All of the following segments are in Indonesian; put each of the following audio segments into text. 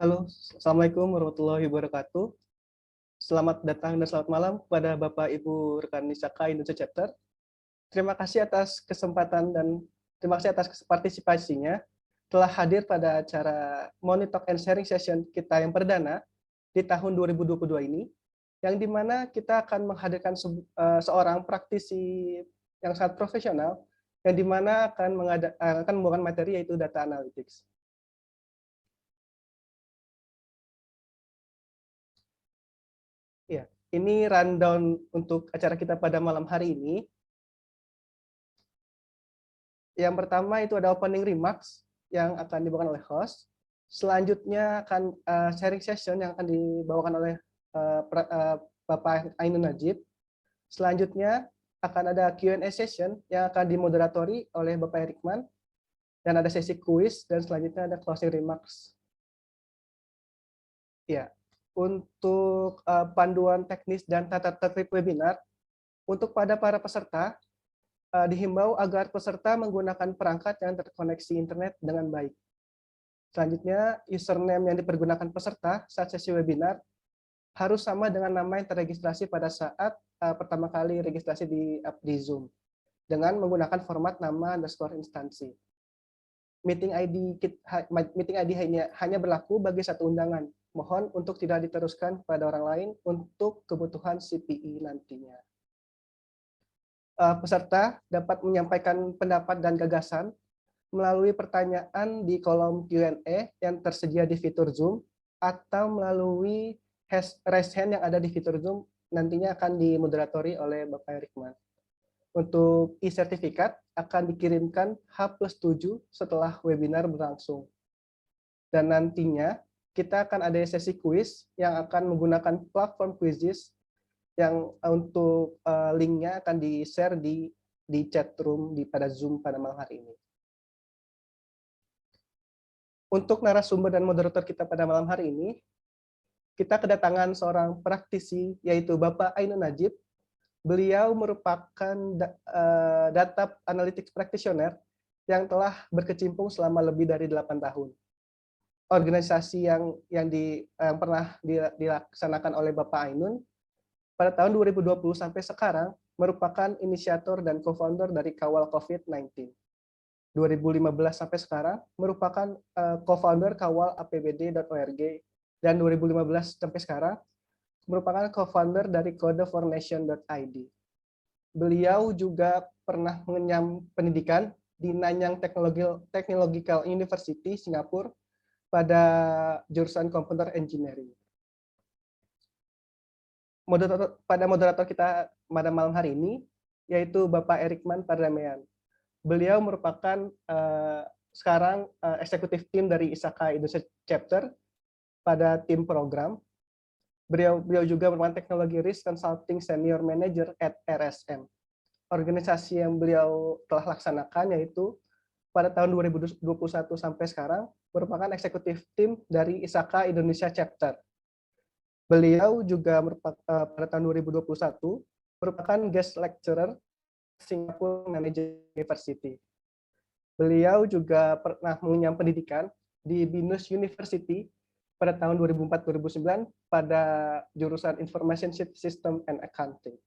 Halo, Assalamualaikum warahmatullahi wabarakatuh. Selamat datang dan selamat malam kepada Bapak Ibu rekan Nisaka Indonesia Chapter. Terima kasih atas kesempatan dan terima kasih atas partisipasinya telah hadir pada acara Money Talk and Sharing Session kita yang perdana di tahun 2022 ini, yang dimana kita akan menghadirkan seorang praktisi yang sangat profesional, yang dimana akan membawakan materi yaitu data analytics. Ya, ini rundown untuk acara kita pada malam hari ini. Yang pertama itu ada opening remarks yang akan dibawakan oleh host. Selanjutnya akan sharing session yang akan dibawakan oleh Bapak Ainun Najib. Selanjutnya akan ada Q&A session yang akan dimoderatori oleh Bapak Erikman. Dan ada sesi quiz dan selanjutnya ada closing remarks. Ya, untuk panduan teknis dan tata tertib webinar, untuk pada para peserta, dihimbau agar peserta menggunakan perangkat yang terkoneksi internet dengan baik. Selanjutnya, username yang dipergunakan peserta saat sesi webinar harus sama dengan nama yang terregistrasi pada saat pertama kali registrasi di Zoom, dengan menggunakan format nama underscore instansi. Meeting ID hanya berlaku bagi satu undangan. Mohon untuk tidak diteruskan pada orang lain untuk kebutuhan CPI nantinya. Peserta dapat menyampaikan pendapat dan gagasan melalui pertanyaan di kolom Q&A yang tersedia di fitur Zoom atau melalui raise hand yang ada di fitur Zoom nantinya akan dimoderatori oleh Bapak Erikman. Untuk e-sertifikat akan dikirimkan H+7 setelah webinar berlangsung. Dan nantinya kita akan ada sesi quiz yang akan menggunakan platform Quizizz yang untuk linknya akan di-share di chat room pada Zoom pada malam hari ini. Untuk narasumber dan moderator kita pada malam hari ini, kita kedatangan seorang praktisi yaitu Bapak Ainun Najib. Beliau merupakan data analytics practitioner yang telah berkecimpung selama lebih dari 8 tahun. Organisasi yang pernah dilaksanakan oleh Bapak Ainun pada tahun 2020 sampai sekarang merupakan inisiator dan co-founder dari Kawal COVID-19. 2015 sampai sekarang merupakan co-founder Kawal APBD.org, dan 2015 sampai sekarang merupakan co-founder dari Code4Nation.id. Beliau juga pernah mengenyam pendidikan di Nanyang Technological University, Singapura, pada jurusan Computer Engineering. Moderator kita pada malam hari ini, yaitu Bapak Erikman Pardamaian. Beliau merupakan sekarang eksekutif tim dari ISAKA Indonesia Chapter pada tim program. Beliau juga merupakan Teknologi Risk Consulting Senior Manager at RSM. Organisasi yang beliau telah laksanakan yaitu pada tahun 2021 sampai sekarang merupakan eksekutif tim dari ISAKA Indonesia Chapter. Beliau juga pada tahun 2021 merupakan guest lecturer Singapore Management University. Beliau juga pernah mengenyam pendidikan di BINUS University pada tahun 2004-2009 pada jurusan Information System and Accounting.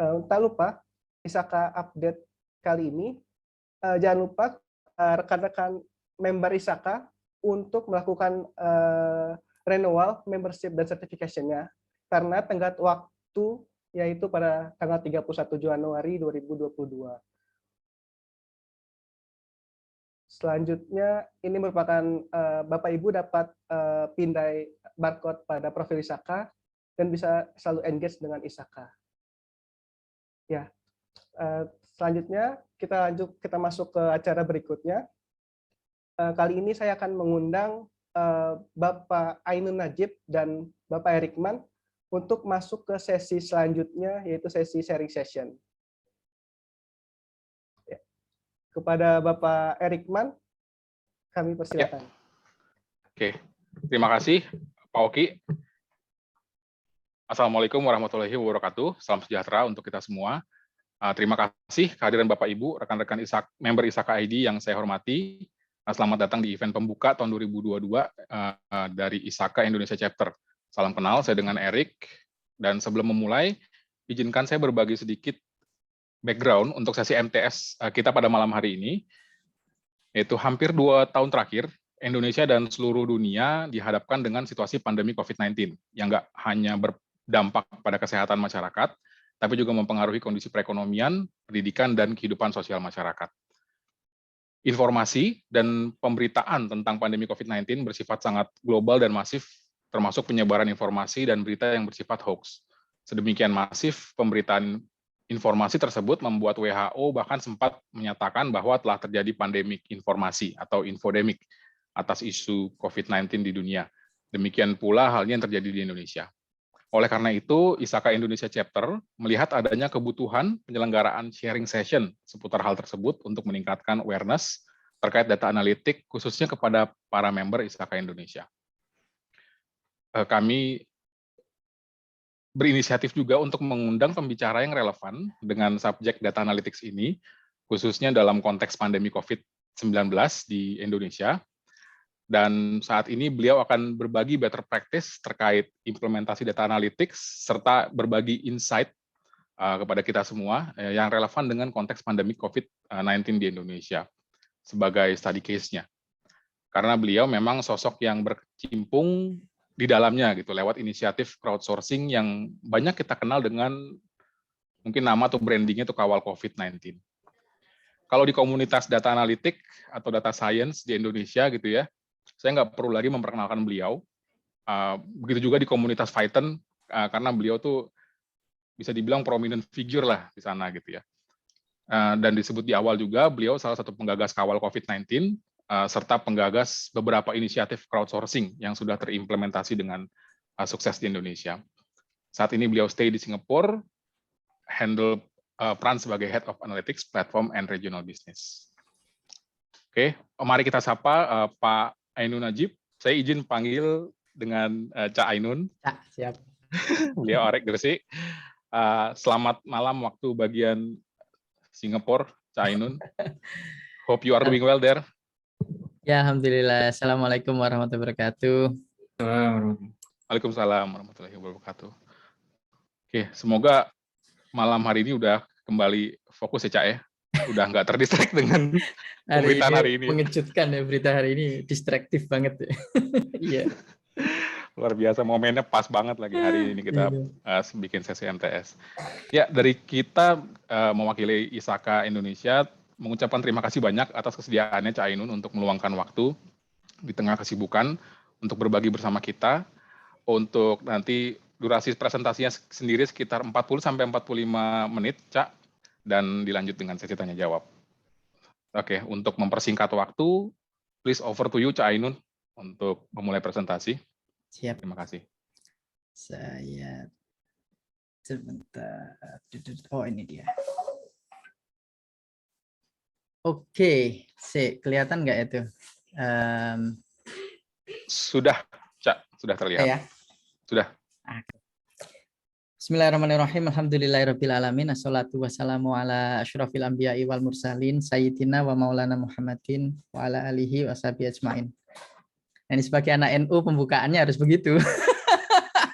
Tak lupa, ISAKA update kali ini, jangan lupa rekan-rekan member ISAKA untuk melakukan renewal membership dan certification-nya, karena tenggat waktu yaitu pada tanggal 31 Januari 2022. Selanjutnya, ini merupakan Bapak Ibu dapat pindai barcode pada profil ISAKA dan bisa selalu engage dengan ISAKA. Ya, selanjutnya kita masuk ke acara berikutnya. Kali ini saya akan mengundang Bapak Ainun Najib dan Bapak Erikman untuk masuk ke sesi selanjutnya, yaitu sesi sharing session. Kepada Bapak Erikman, kami persilakan. Ya. Oke, terima kasih Pak Oki. Assalamualaikum warahmatullahi wabarakatuh. Salam sejahtera untuk kita semua. Terima kasih kehadiran Bapak Ibu, rekan-rekan member ISAKA ID yang saya hormati. Selamat datang di event pembuka tahun 2022 dari ISAKA Indonesia Chapter. Salam kenal, saya dengan Erik. Dan sebelum memulai, izinkan saya berbagi sedikit background untuk sesi MTS kita pada malam hari ini. Yaitu hampir 2 tahun terakhir, Indonesia dan seluruh dunia dihadapkan dengan situasi pandemi COVID-19 yang nggak hanya berdampak pada kesehatan masyarakat, tapi juga mempengaruhi kondisi perekonomian, pendidikan, dan kehidupan sosial masyarakat. Informasi dan pemberitaan tentang pandemi COVID-19 bersifat sangat global dan masif, termasuk penyebaran informasi dan berita yang bersifat hoax. Sedemikian masif pemberitaan informasi tersebut membuat WHO bahkan sempat menyatakan bahwa telah terjadi pandemik informasi atau infodemik atas isu COVID-19 di dunia. Demikian pula halnya yang terjadi di Indonesia. Oleh karena itu, ISAKA Indonesia Chapter melihat adanya kebutuhan penyelenggaraan sharing session seputar hal tersebut untuk meningkatkan awareness terkait data analitik, khususnya kepada para member ISAKA Indonesia. Kami berinisiatif juga untuk mengundang pembicara yang relevan dengan subjek data analytics ini, khususnya dalam konteks pandemi COVID-19 di Indonesia. Dan saat ini beliau akan berbagi better practice terkait implementasi data analytics, serta berbagi insight kepada kita semua yang relevan dengan konteks pandemi COVID-19 di Indonesia sebagai study case-nya. Karena beliau memang sosok yang berkecimpung di dalamnya gitu lewat inisiatif crowdsourcing yang banyak kita kenal dengan mungkin nama atau brandingnya itu Kawal COVID-19. Kalau di komunitas data analitik atau data science di Indonesia gitu ya, saya nggak perlu lagi memperkenalkan beliau. Begitu juga di komunitas Python, karena beliau tuh bisa dibilang prominent figure lah di sana gitu ya. Dan disebut di awal juga beliau salah satu penggagas Kawal COVID-19, serta penggagas beberapa inisiatif crowdsourcing yang sudah terimplementasi dengan sukses di Indonesia. Saat ini beliau stay di Singapura, handle peran sebagai Head of Analytics, Platform, and Regional Business. Oke, mari kita sapa Pak Ainun Najib. Saya izin panggil dengan Cak Ainun. Siap. Beliau Arek Gresik. Selamat malam waktu bagian Singapura, Cak Ainun. Hope you are doing well there. Ya, alhamdulillah. Assalamualaikum warahmatullahi wabarakatuh. Waalaikumsalam warahmatullahi wabarakatuh. Oke, semoga malam hari ini udah kembali fokus ya, Cak ya. Udah nggak terdistract dengan pemberitaan hari ini. Mengejutkan ya berita hari ini, distraktif banget ya. Iya. Luar biasa, momennya pas banget lagi hari ini kita bikin sesi MTS. Ya, dari kita mewakili ISAKA Indonesia, mengucapkan terima kasih banyak atas kesediaannya Cak Ainun untuk meluangkan waktu di tengah kesibukan untuk berbagi bersama kita. Untuk nanti durasi presentasinya sendiri sekitar 40-45 menit, Cak, dan dilanjut dengan sesi tanya jawab. Oke, untuk mempersingkat waktu, please over to you, Cak Ainun, untuk memulai presentasi. Siap. Terima kasih. Saya sebentar. Oh, ini dia. Oke, kelihatan nggak itu? Sudah, Cak, sudah terlihat. Ya? Sudah. Bismillahirrahmanirrahim. Alhamdulillahirabbil alamin. Assalatu wassalamu ala asyrafil anbiya'i wal mursalin sayyidina wa maulana Muhammadin wa ala alihi washabihi ajmain. Nah, ini sebagai anak NU pembukaannya harus begitu.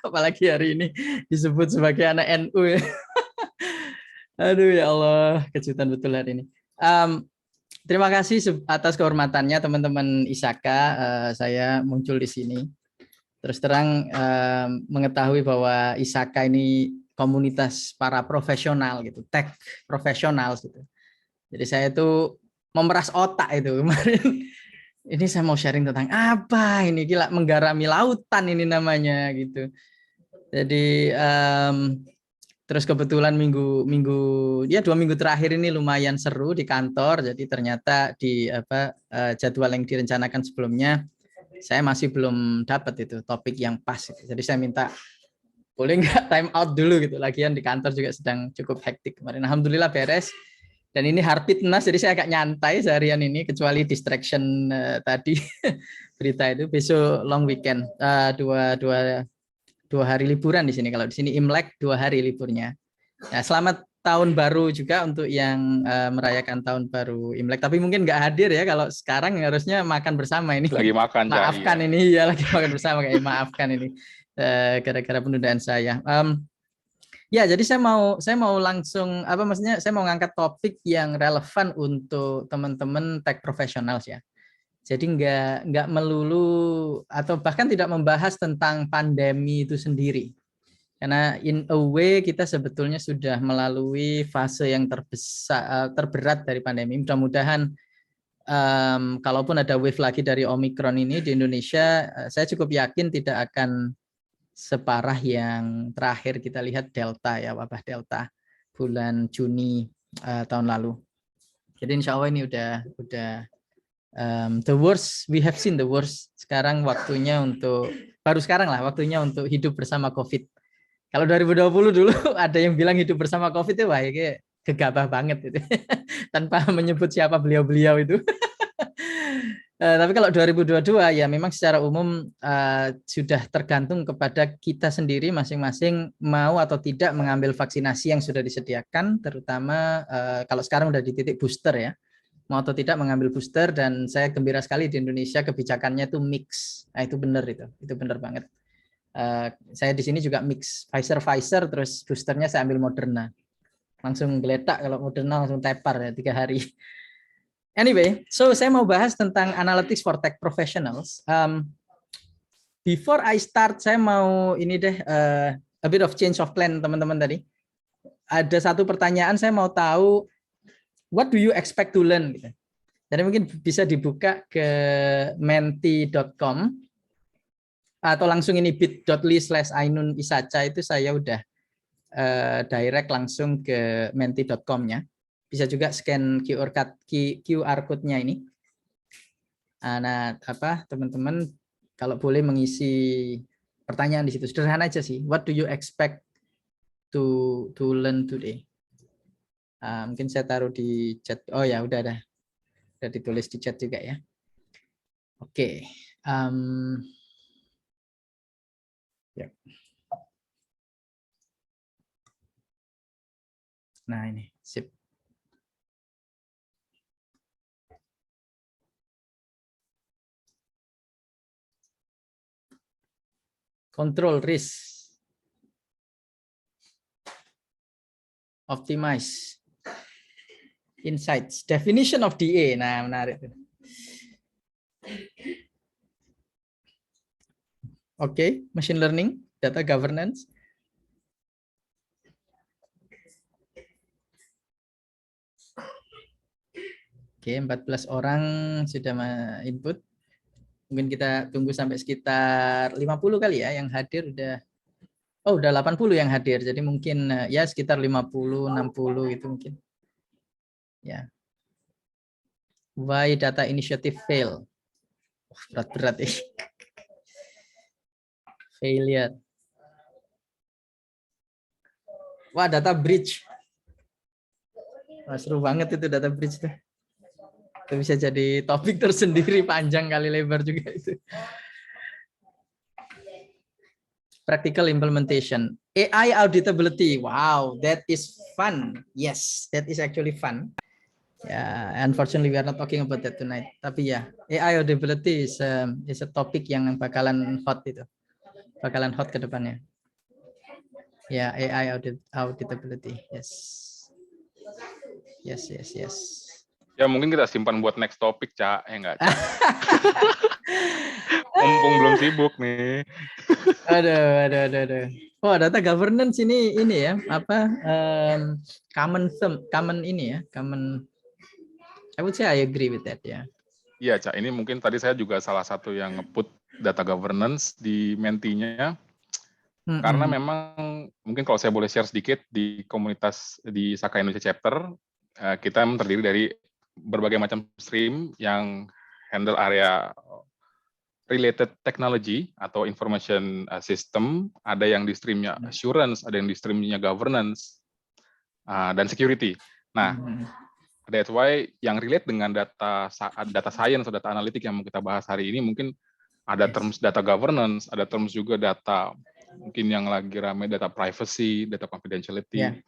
Apalagi hari ini disebut sebagai anak NU ya. Aduh ya Allah, kejutan betul hari ini. Terima kasih atas kehormatannya teman-teman ISAKA. Saya muncul di sini. Terus terang mengetahui bahwa ISAKA ini komunitas para profesional gitu, tech profesional gitu. Jadi saya itu memeras otak itu kemarin. Ini saya mau sharing tentang apa ini, gila menggarami lautan ini namanya gitu. Jadi terus kebetulan 2 minggu terakhir ini lumayan seru di kantor. Jadi ternyata di jadwal yang direncanakan sebelumnya saya masih belum dapat itu topik yang pas. Jadi saya minta boleh nggak time out dulu gitu. Lagian di kantor juga sedang cukup hektik kemarin. Alhamdulillah beres. Dan ini Harpitnas, jadi saya agak nyantai seharian ini, kecuali distraction tadi berita itu. Besok long weekend, dua hari liburan di sini. Kalau di sini Imlek 2 hari liburnya. Nah, selamat tahun baru juga untuk yang merayakan tahun baru Imlek. Tapi mungkin nggak hadir ya, kalau sekarang harusnya makan bersama ini. Lagi makan, Cak. Maafkan Iya. ini ya, lagi makan bersama kayak maafkan ini gara-gara penundaan saya. Ya, jadi saya mau langsung maksudnya saya mau ngangkat topik yang relevan untuk teman-teman tech professionals ya. Jadi nggak melulu atau bahkan tidak membahas tentang pandemi itu sendiri. Karena in a way kita sebetulnya sudah melalui fase yang terberat dari pandemi. Mudah-mudahan kalaupun ada wave lagi dari Omicron ini di Indonesia, saya cukup yakin tidak akan separah yang terakhir kita lihat Delta ya, wabah Delta bulan Juni tahun lalu. Jadi insya Allah ini udah the worst, we have seen the worst. Sekarang waktunya baru sekarang waktunya untuk hidup bersama COVID. Kalau 2020 dulu ada yang bilang hidup bersama COVID itu wah kayak gegabah banget itu. Tanpa menyebut siapa beliau-beliau itu. Tapi kalau 2022 ya memang secara umum sudah tergantung kepada kita sendiri masing-masing mau atau tidak mengambil vaksinasi yang sudah disediakan, terutama kalau sekarang udah di titik booster ya, mau atau tidak mengambil booster. Dan saya gembira sekali di Indonesia kebijakannya itu mix. Nah itu benar, itu benar banget. Saya di sini juga mix Pfizer terus boosternya saya ambil Moderna, langsung geletak. Kalau Moderna langsung tepar ya 3 hari. Anyway, so saya mau bahas tentang analytics for tech professionals. Before I start, saya mau ini deh a bit of change of plan teman-teman tadi. Ada satu pertanyaan saya mau tahu, what do you expect to learn? Gitu. Jadi mungkin bisa dibuka ke menti.com atau langsung ini bit.ly/Ainun Isaca, itu saya udah direct langsung ke menti.com-nya. Bisa juga scan QR code-nya ini. Nah, teman-teman kalau boleh mengisi pertanyaan di situ. Sederhana aja sih. What do you expect to learn today? Mungkin saya taruh di chat. Oh ya, udah ditulis di chat juga ya. Oke. Ya. Nah ini, sip. Control risk. Optimize. Insights. Definition of DA. Nah, menarik. Oke, machine learning, data governance. Oke, 14 orang sudah input. Mungkin kita tunggu sampai sekitar 50 kali ya yang hadir. Udah 80 yang hadir. Jadi mungkin ya sekitar 50, 60 itu mungkin. Ya. Why data initiative fail? Berat-berat ya. Failure. Wah, data breach. Wah, seru banget itu data breach tuh. Itu bisa jadi topik tersendiri, panjang kali lebar juga itu. Practical implementation. AI auditability. Wow, that is fun. Yes, that is actually fun. Unfortunately we are not talking about that tonight. Tapi ya, AI auditability is a topic yang bakalan hot itu. Bakalan hot ke depannya. Ya, AI auditability. Yes. Ya mungkin kita simpan buat next topic, Cak. Enggak, Cak. Mumpung belum sibuk nih. Aduh. Oh, data governance ini ya, common ini ya, common. I would say I agree with that ya. Iya, Cak. Ini mungkin tadi saya juga salah satu yang nge-put data governance di mentinya. Karena memang mungkin kalau saya boleh share sedikit di komunitas di Saka Indonesia Chapter, kita terdiri dari berbagai macam stream yang handle area related technology atau information system, ada yang di streamnya assurance, ada yang di streamnya governance, dan security. Nah, that's why yang relate dengan data science atau data analitik yang mau kita bahas hari ini, mungkin ada terms data governance, ada terms juga data mungkin yang lagi ramai data privacy, data confidentiality. Yeah.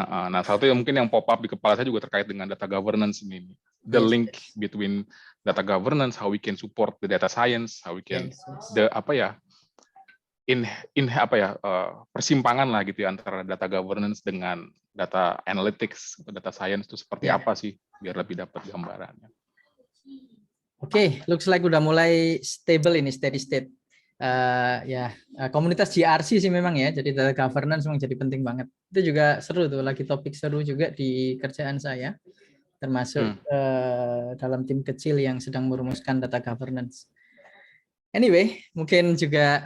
Nah, satu yang mungkin yang pop up di kepala saya juga terkait dengan data governance ini. The Yes, link between data governance, how we can support the data science, how we can persimpangan lah gitu ya antara data governance dengan data analytics, data science itu seperti apa sih biar lebih dapat gambarannya. Oke, looks like udah mulai stable ini, steady state. Komunitas GRC sih memang ya, jadi data governance memang jadi penting banget. Itu juga seru tuh, lagi topik seru juga di kerjaan saya, termasuk dalam tim kecil yang sedang merumuskan data governance. Anyway, mungkin juga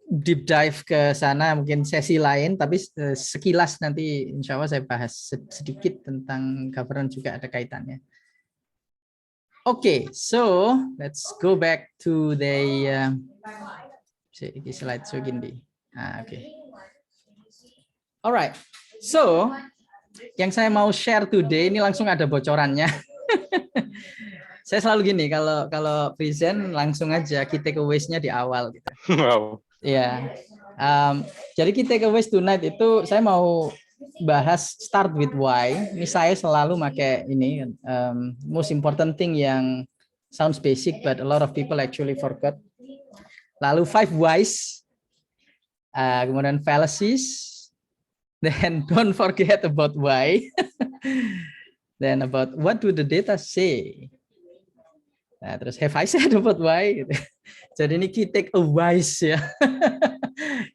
deep dive ke sana, mungkin sesi lain, tapi sekilas nanti insya Allah saya bahas sedikit tentang governance juga ada kaitannya. Okay, so let's go back to the slide so gini. Okay. Alright, so yang saya mau share today ini langsung ada bocorannya. Saya selalu gini kalau present langsung aja key takeaways-nya di awal gitu. Wow. Ya, jadi key takeaways tonight itu saya mau bahas start with why. Ini saya selalu pakai ini most important thing yang sounds basic but a lot of people actually forgot. Lalu 5 whys, kemudian fallacies, then don't forget about why, then about what do the data say. Nah, terus have I said about why? Jadi ini key takeaways ya,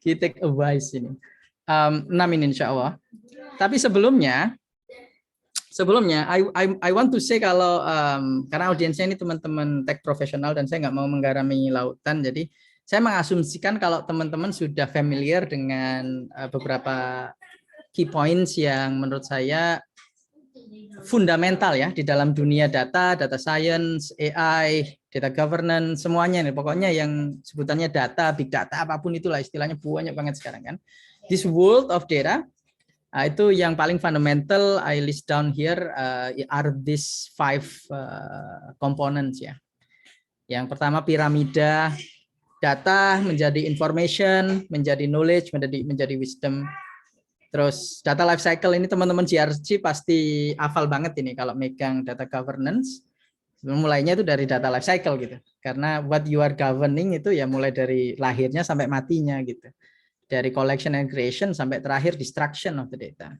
key takeaways ini. 6 ini insya Allah. Tapi sebelumnya I want to say kalau karena audiensnya ini teman-teman tech profesional dan saya nggak mau menggarami lautan, jadi saya mengasumsikan kalau teman-teman sudah familiar dengan beberapa key points yang menurut saya fundamental ya di dalam dunia data science, AI, data governance, semuanya nih. Pokoknya yang sebutannya data, big data, apapun itulah istilahnya banyak banget sekarang kan. This world of data, itu yang paling fundamental I list down here are these 5 components ya. Yang pertama piramida, data menjadi information, menjadi knowledge, menjadi wisdom. Terus data life cycle ini teman-teman GRC pasti hafal banget ini kalau megang data governance. Mulainya itu dari data life cycle gitu. Karena what you are governing itu ya mulai dari lahirnya sampai matinya gitu. Dari collection and creation sampai terakhir destruction of the data.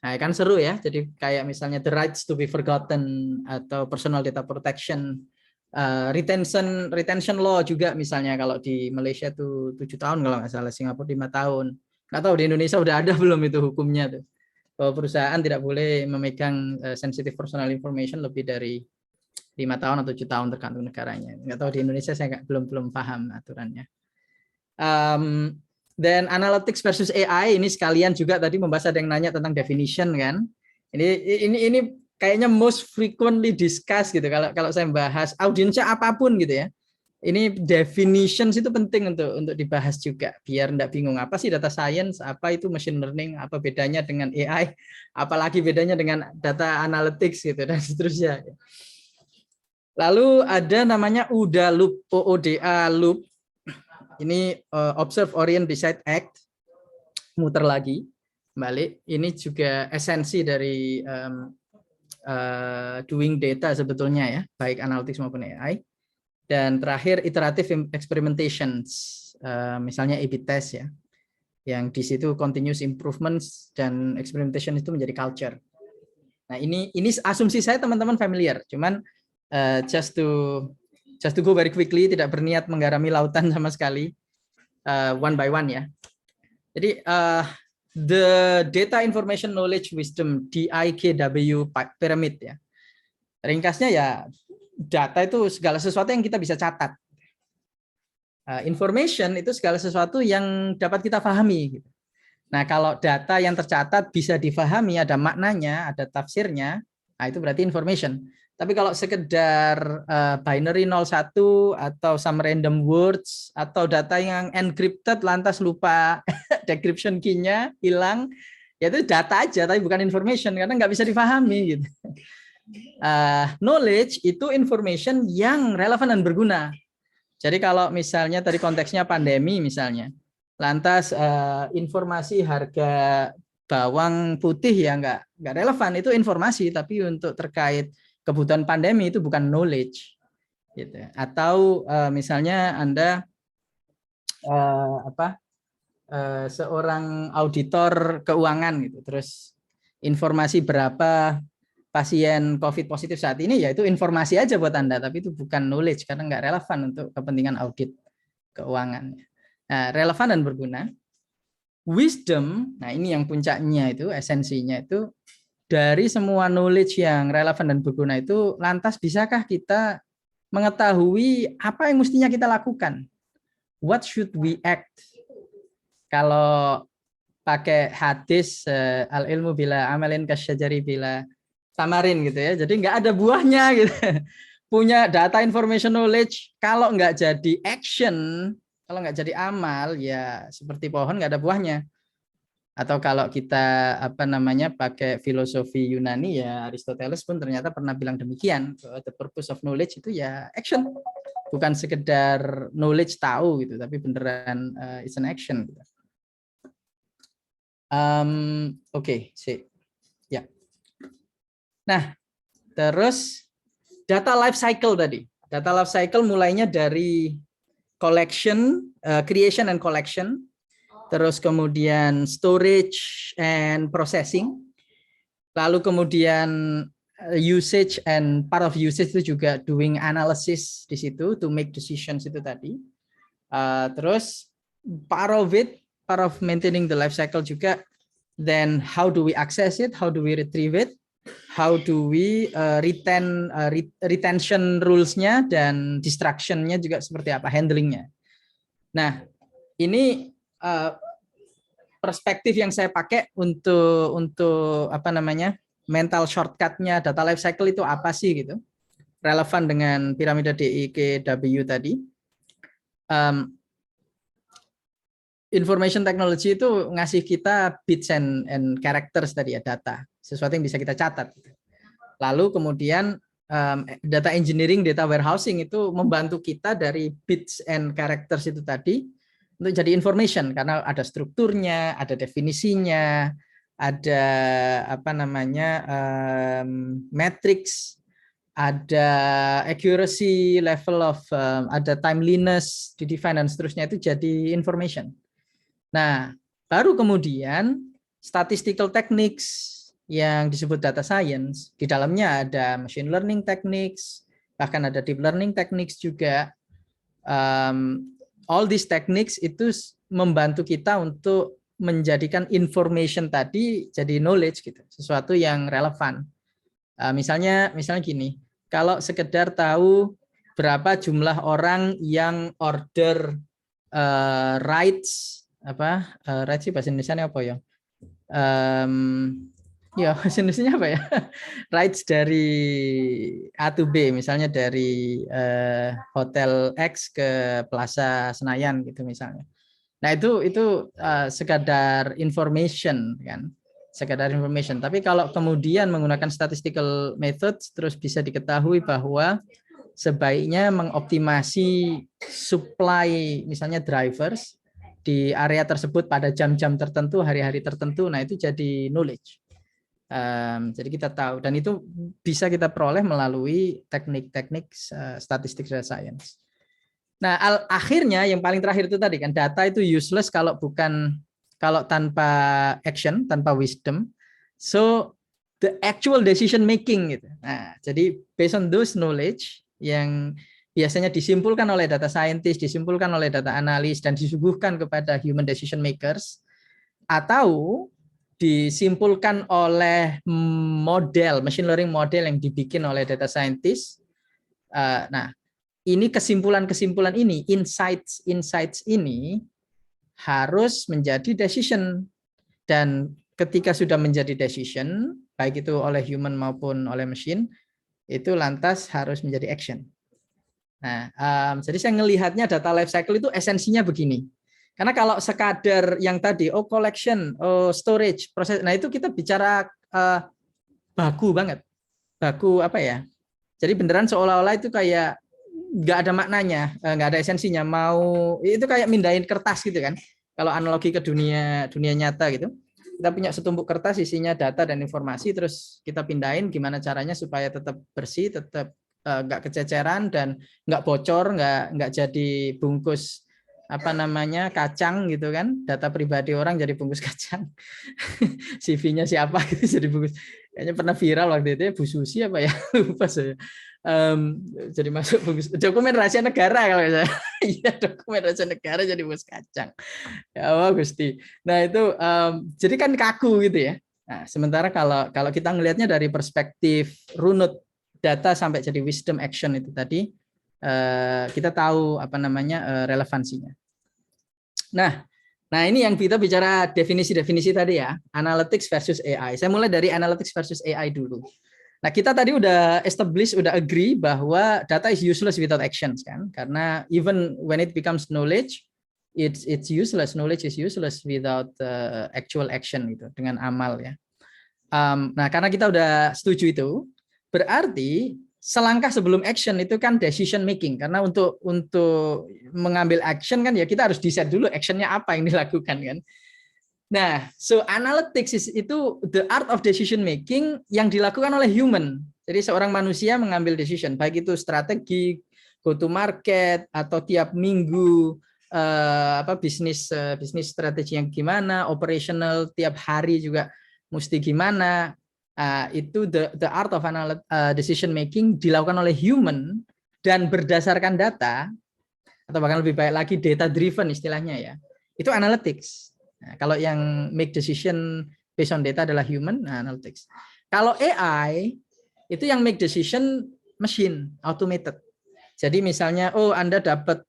Nah, kan seru ya. Jadi kayak misalnya the rights to be forgotten atau personal data protection, retention law juga misalnya kalau di Malaysia tuh 7 tahun kalau nggak salah, Singapura 5 tahun. Nggak tahu di Indonesia udah ada belum itu hukumnya tuh. Bahwa perusahaan tidak boleh memegang sensitive personal information lebih dari 5 tahun atau 7 tahun tergantung negaranya. Nggak tahu di Indonesia saya belum paham aturannya. Dan analytics versus AI ini sekalian juga tadi membahas, ada yang nanya tentang definition kan. Ini kayaknya most frequently discussed gitu kalau saya bahas audiensnya apapun gitu ya. Ini definitions itu penting untuk dibahas juga biar enggak bingung apa sih data science, apa itu machine learning, apa bedanya dengan AI, apalagi bedanya dengan data analytics gitu dan seterusnya. Lalu ada namanya OODA loop, OODA loop. Ini observe, orient, decide, act. Muter lagi, balik. Ini juga esensi dari doing data sebetulnya ya, baik analytics maupun AI. Dan terakhir iterative experimentations, misalnya A/B test ya, yang di situ continuous improvements dan experimentation itu menjadi culture. Nah ini asumsi saya teman-teman familiar, cuman just to go very quickly, tidak berniat menggarami lautan sama sekali, one by one ya. Jadi the data information knowledge wisdom DIKW pyramid ya. Ringkasnya ya data itu segala sesuatu yang kita bisa catat. Information itu segala sesuatu yang dapat kita pahami. Nah kalau data yang tercatat bisa difahami, ada maknanya, ada tafsirnya, nah itu berarti information. Tapi kalau sekedar binary 01 atau some random words atau data yang encrypted lantas lupa decryption key-nya hilang, ya itu data aja tapi bukan information karena nggak bisa difahami gitu. Knowledge itu information yang relevan dan berguna. Jadi kalau misalnya tadi konteksnya pandemi misalnya, Lantas informasi harga bawang putih ya nggak relevan, itu informasi, tapi untuk terkait kebutuhan pandemi itu bukan knowledge gitu. Atau misalnya Anda seorang auditor keuangan gitu, terus informasi berapa pasien COVID positif saat ini, ya itu informasi aja buat Anda, tapi itu bukan knowledge karena nggak relevan untuk kepentingan audit keuangan. Nah, relevan dan berguna. Wisdom, nah ini yang puncaknya itu, esensinya itu, dari semua knowledge yang relevan dan berguna itu, lantas bisakah kita mengetahui apa yang mestinya kita lakukan? What should we act? Kalau pakai hadis al ilmu bila amalin kasyajari bila tamarin gitu ya, jadi nggak ada buahnya gitu. Punya data information knowledge, kalau nggak jadi action, kalau nggak jadi amal, ya seperti pohon nggak ada buahnya. Atau kalau kita pakai filosofi Yunani, ya Aristoteles pun ternyata pernah bilang demikian, the purpose of knowledge itu ya action, bukan sekedar knowledge tahu gitu, tapi beneran it's an action gitu. Oke, sip. Ya. Nah, terus data life cycle tadi. Data life cycle mulainya dari collection, creation and collection, terus kemudian storage and processing, lalu kemudian usage and part of usage itu juga doing analysis di situ to make decisions itu tadi. Terus part of maintaining the life cycle juga, then how do we access it, how do we retrieve it, how do we retention rules-nya dan distraction-nya juga seperti apa, handling-nya. Nah, ini perspektif yang saya pakai untuk mental shortcut-nya data life cycle itu apa sih gitu. Relevan dengan piramida DIKW tadi. Information technology itu ngasih kita bits and characters tadi ya, data, sesuatu yang bisa kita catat. Lalu kemudian data engineering, data warehousing itu membantu kita dari bits and characters itu tadi untuk jadi information, karena ada strukturnya, ada definisinya, ada matrix, ada accuracy level of, ada timeliness di define dan seterusnya, itu jadi information. Nah, baru kemudian statistical techniques yang disebut data science, di dalamnya ada machine learning techniques, bahkan ada deep learning techniques juga. All these techniques itu membantu kita untuk menjadikan information tadi jadi knowledge gitu, sesuatu yang relevan. Misalnya gini, kalau sekedar tahu berapa jumlah orang yang order rides, rides sih bahasa Indonesia apa ya? Ya bahasa Indonesia apa ya? Rides dari A to B, misalnya dari Hotel X ke Plaza Senayan gitu misalnya. Nah itu sekadar information kan, sekadar information. Tapi kalau kemudian menggunakan statistical methods, terus bisa diketahui bahwa sebaiknya mengoptimasi supply misalnya drivers di area tersebut pada jam-jam tertentu, hari-hari tertentu. Nah itu jadi knowledge. Jadi kita tahu, dan itu bisa kita peroleh melalui teknik-teknik statistik data science. Nah akhirnya yang paling terakhir itu tadi kan, data itu useless kalau tanpa action, tanpa wisdom. So the actual decision making gitu. Nah jadi based on those knowledge yang biasanya disimpulkan oleh data scientist, disimpulkan oleh data analis, dan disuguhkan kepada human decision makers, atau disimpulkan oleh model, machine learning model yang dibikin oleh data scientist. Nah, ini kesimpulan-kesimpulan ini, insights ini harus menjadi decision. Dan ketika sudah menjadi decision, baik itu oleh human maupun oleh machine, itu lantas harus menjadi action. Nah, jadi saya melihatnya data life cycle itu esensinya begini. Karena kalau sekadar yang tadi, collection, storage, proses, nah itu kita bicara baku banget. Baku apa ya? Jadi beneran seolah-olah itu kayak nggak ada maknanya, nggak ada esensinya. Mau itu kayak mindahin kertas gitu kan? kalau analogi ke dunia nyata gitu, kita punya setumpuk kertas isinya data dan informasi, terus kita pindahin gimana caranya supaya tetap bersih, tetap nggak kececeran dan nggak bocor, nggak jadi bungkus apa namanya kacang gitu kan, data pribadi orang jadi bungkus kacang, CV-nya siapa gitu jadi bungkus. Kayaknya pernah viral waktu itu ya, Bu Susi apa ya, lupa saya. Jadi masuk bungkus dokumen rahasia negara kalau saya. Iya, dokumen rahasia negara jadi bungkus kacang. Ya Allah Gusti. Nah itu jadi kan kaku gitu ya. Nah sementara kalau kita ngelihatnya dari perspektif runut data sampai jadi wisdom action itu tadi, kita tahu apa namanya relevansinya. Nah ini yang kita bicara definisi-definisi tadi ya, analytics versus AI. Saya mulai dari analytics versus AI dulu. Nah kita tadi udah establish, udah agree bahwa data is useless without actions kan, karena even when it becomes knowledge, it's useless. Knowledge is useless without actual action gitu, dengan amal ya. Nah karena kita udah setuju itu, berarti selangkah sebelum action itu kan decision making, karena untuk mengambil action kan ya kita harus decide dulu actionnya apa yang dilakukan kan. Nah, so analytics itu the art of decision making yang dilakukan oleh human. Jadi seorang manusia mengambil decision, baik itu strategi, go to market atau tiap minggu bisnis strategi yang gimana, operational tiap hari juga mesti gimana. Itu the art of decision making dilakukan oleh human dan berdasarkan data, atau bahkan lebih baik lagi data driven istilahnya ya. Itu analytics. Nah, kalau yang make decision based on data adalah human, analytics. Kalau AI itu yang make decision machine, automated. Jadi misalnya, Anda dapat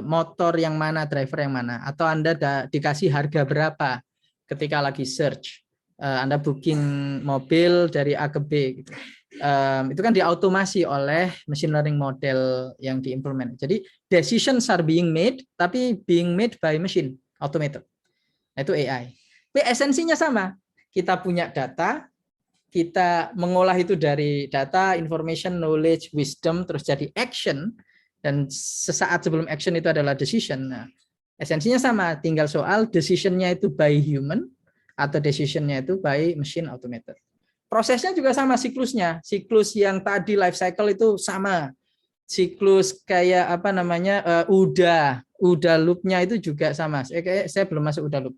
motor yang mana, driver yang mana, atau Anda dikasih harga berapa ketika lagi search. Anda booking mobil dari A ke B. Gitu. Itu kan diautomasi oleh machine learning model yang diimplement. Jadi decisions are being made, tapi being made by machine, automated. Nah, itu AI. Tapi esensinya sama. Kita punya data, kita mengolah itu dari data, information, knowledge, wisdom, terus jadi action, dan sesaat sebelum action itu adalah decision. Nah, esensinya sama, tinggal soal decision-nya itu by human atau decision-nya itu by machine automated. Prosesnya juga sama siklusnya. Siklus yang tadi life cycle itu sama. Siklus kayak apa namanya UDA loop-nya itu juga sama. Saya belum masuk UDA loop.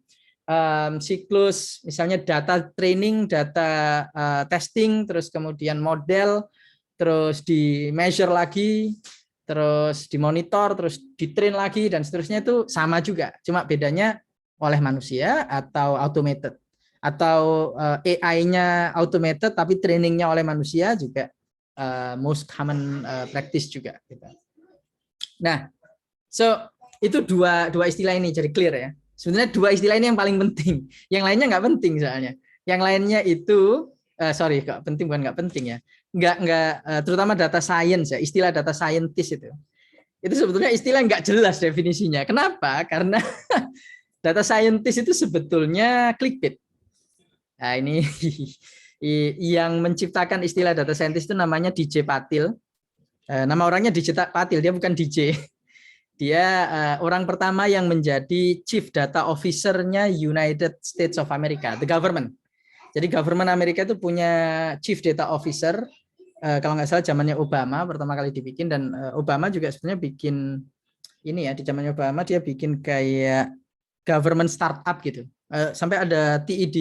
Siklus misalnya data training, data testing, terus kemudian model, terus di measure lagi, terus dimonitor, terus di train lagi dan seterusnya itu sama juga. Cuma bedanya oleh manusia atau automated. Atau AI-nya automated tapi trainingnya oleh manusia juga most common practice juga. Nah, so itu dua istilah ini jadi clear ya. Sebenarnya dua istilah ini yang paling penting. Yang lainnya nggak penting soalnya. Yang lainnya itu nggak penting, bukan nggak penting ya. Nggak terutama data science ya, istilah data scientist itu. Itu sebetulnya istilah nggak jelas definisinya. Kenapa? Karena data scientist itu sebetulnya clickbait. Nah, ini yang menciptakan istilah data scientist itu namanya DJ Patil. Nama orangnya DJ Patil, dia bukan DJ. Dia orang pertama yang menjadi Chief Data Officer-nya United States of America, the government. Jadi government Amerika itu punya Chief Data Officer, kalau nggak salah zamannya Obama pertama kali dibikin, dan Obama juga sebenarnya bikin ini ya, di zamannya Obama dia bikin kayak government startup gitu. Sampai ada TED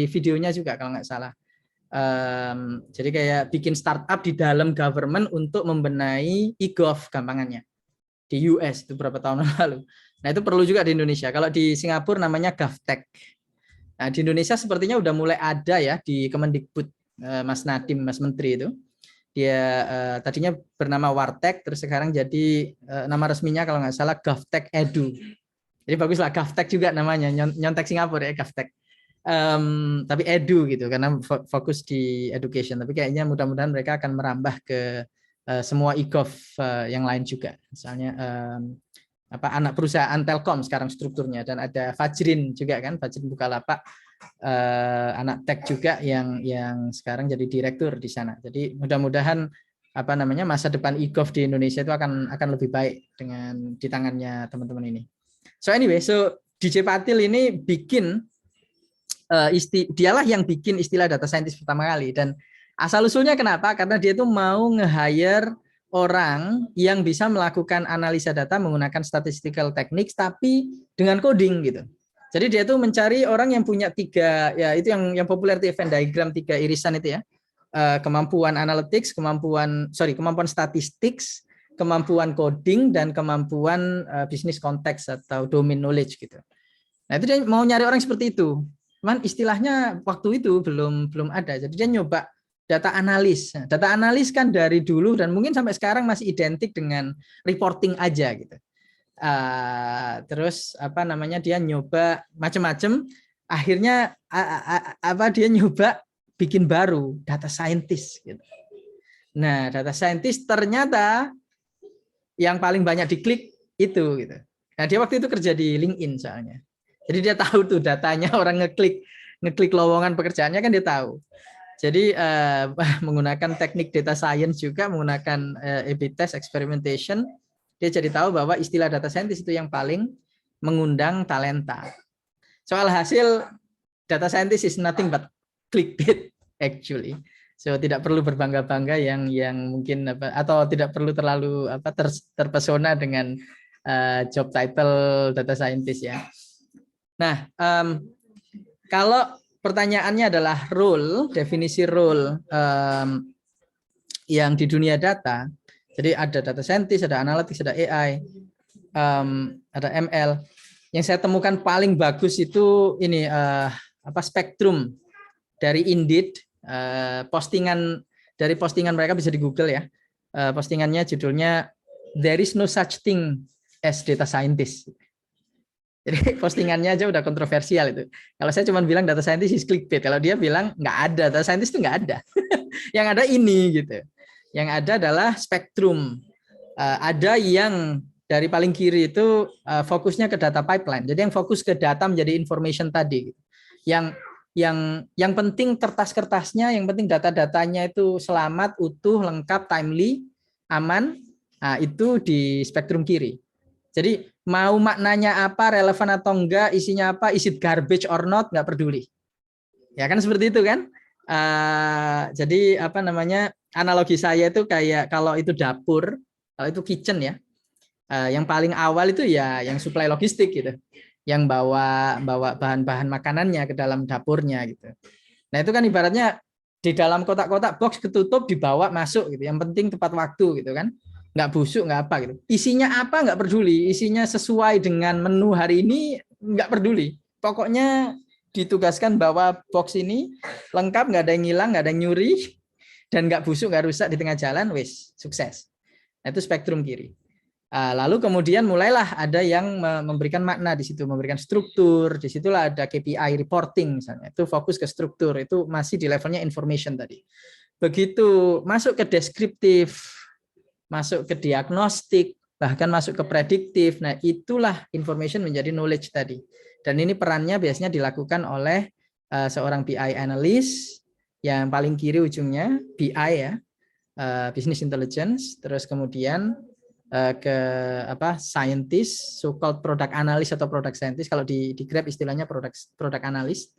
videonya juga kalau nggak salah. Jadi kayak bikin startup di dalam government untuk membenahi e-gov gampangannya di US itu berapa tahun lalu. Nah itu perlu juga di Indonesia. Kalau di Singapura namanya GovTech. Nah di Indonesia sepertinya udah mulai ada ya di Kemendikbud, Mas Nadiem, Mas Menteri itu. Dia tadinya bernama Wartech, terus sekarang jadi nama resminya kalau nggak salah GovTech Edu. Jadi baguslah GovTech juga namanya, nyontek Singapura ya GovTech. Tapi edu gitu karena fokus di education. Tapi kayaknya mudah-mudahan mereka akan merambah ke semua e-gov yang lain juga. Misalnya anak perusahaan Telkom sekarang strukturnya, dan ada Fajrin juga kan, Fajrin Bukalapak, anak tech juga yang sekarang jadi direktur di sana. Jadi mudah-mudahan masa depan e-gov di Indonesia itu akan lebih baik dengan di tangannya teman-teman ini. So anyway, DJ Patil ini bikin dialah yang bikin istilah data scientist pertama kali, dan asal usulnya kenapa? Karena dia itu mau nge-hire orang yang bisa melakukan analisa data menggunakan statistical techniques tapi dengan coding gitu. Jadi dia tuh mencari orang yang punya 3, ya itu yang populer di Venn diagram 3 irisan itu ya. Kemampuan analytics, kemampuan statistik, kemampuan coding, dan kemampuan bisnis konteks atau domain knowledge gitu. Nah, itu dia mau nyari orang seperti itu. Cuman istilahnya waktu itu belum ada. Jadi dia nyoba data analis. Nah, data analis kan dari dulu dan mungkin sampai sekarang masih identik dengan reporting aja gitu. Terus dia nyoba macam-macam. Akhirnya dia nyoba bikin baru data scientist gitu. Nah, data scientist ternyata yang paling banyak diklik itu gitu. Nah, dia waktu itu kerja di LinkedIn soalnya. Jadi dia tahu tuh datanya, orang ngeklik lowongan pekerjaannya kan dia tahu. Jadi menggunakan teknik data science juga, menggunakan A/B test, experimentation, dia jadi tahu bahwa istilah data scientist itu yang paling mengundang talenta. Soal hasil, data scientist is nothing but clickbait actually. So tidak perlu berbangga-bangga yang mungkin atau tidak perlu terlalu terpesona dengan job title data scientist ya. Nah, kalau pertanyaannya adalah role, definisi role yang di dunia data, jadi ada data scientist, ada analytics, ada AI, ada ML. Yang saya temukan paling bagus itu ini Spektrum dari Indeed, postingan mereka bisa di Google ya. Postingannya judulnya There is no such thing as data scientist. Jadi postingannya aja udah kontroversial itu. Kalau saya cuma bilang data scientist is clickbait, kalau dia bilang nggak ada, data scientist itu nggak ada. Yang ada ini gitu. Yang ada adalah spektrum. Ada yang dari paling kiri itu fokusnya ke data pipeline. Jadi yang fokus ke data menjadi information tadi. Gitu. Yang penting kertas-kertasnya, yang penting data-datanya itu selamat, utuh, lengkap, timely, aman. Nah, itu di spektrum kiri. Jadi mau maknanya apa, relevan atau enggak, isinya apa, is it garbage or not, nggak peduli. Ya kan seperti itu kan. Jadi analogi saya itu kayak kalau itu dapur, kalau itu kitchen ya, yang paling awal itu ya yang supply logistik gitu, yang bawa bahan-bahan makanannya ke dalam dapurnya gitu. Nah itu kan ibaratnya di dalam kotak-kotak box ketutup dibawa masuk gitu, yang penting tepat waktu gitu kan. Nggak busuk, nggak apa gitu. Isinya apa nggak peduli, isinya sesuai dengan menu hari ini nggak peduli. Pokoknya ditugaskan bahwa box ini lengkap, nggak ada yang hilang, nggak ada yang nyuri, dan nggak busuk, nggak rusak di tengah jalan, wis sukses. Nah, itu spektrum kiri. Lalu kemudian mulailah ada yang memberikan makna di situ, memberikan struktur. Disitulah ada KPI reporting misalnya. Itu fokus ke struktur, itu masih di levelnya information tadi. Begitu masuk ke deskriptif, masuk ke diagnostik, bahkan masuk ke prediktif. Nah, itulah information menjadi knowledge tadi. Dan ini perannya biasanya dilakukan oleh seorang BI analyst, yang paling kiri ujungnya BI ya, business intelligence, terus kemudian ke scientist, so-called product analyst atau product scientist. Kalau di Grab istilahnya product analyst.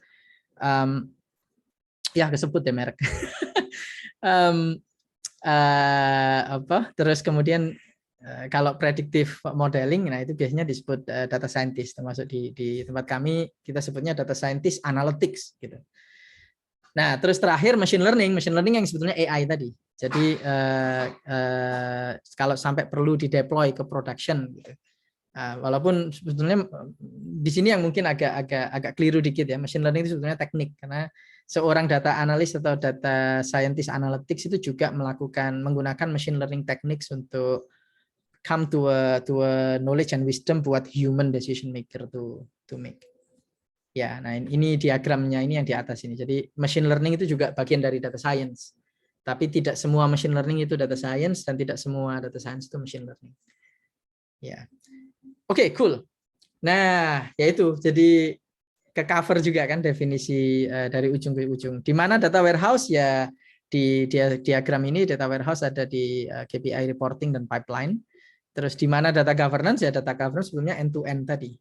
Ya kesebut ya merek. Terus kemudian kalau predictive modeling, nah itu biasanya disebut data scientist, termasuk di tempat kami kita sebutnya data scientist analytics gitu. Nah terus terakhir machine learning yang sebetulnya AI tadi. Jadi kalau sampai perlu dideploy ke production gitu. Walaupun sebetulnya di sini yang mungkin agak keliru dikit ya, machine learning itu sebetulnya teknik, karena seorang data analis atau data scientist analytics itu juga menggunakan machine learning techniques untuk come to a knowledge and wisdom buat human decision maker to make. Ya, nah ini diagramnya ini yang di atas ini. Jadi machine learning itu juga bagian dari data science. Tapi tidak semua machine learning itu data science dan tidak semua data science itu machine learning. Ya. Oke, cool. Nah, yaitu jadi ke cover juga kan definisi dari ujung ke ujung. Di mana data warehouse ya di diagram ini data warehouse ada di KPI reporting dan pipeline. Terus di mana data governance ya data governance sebelumnya end to end tadi.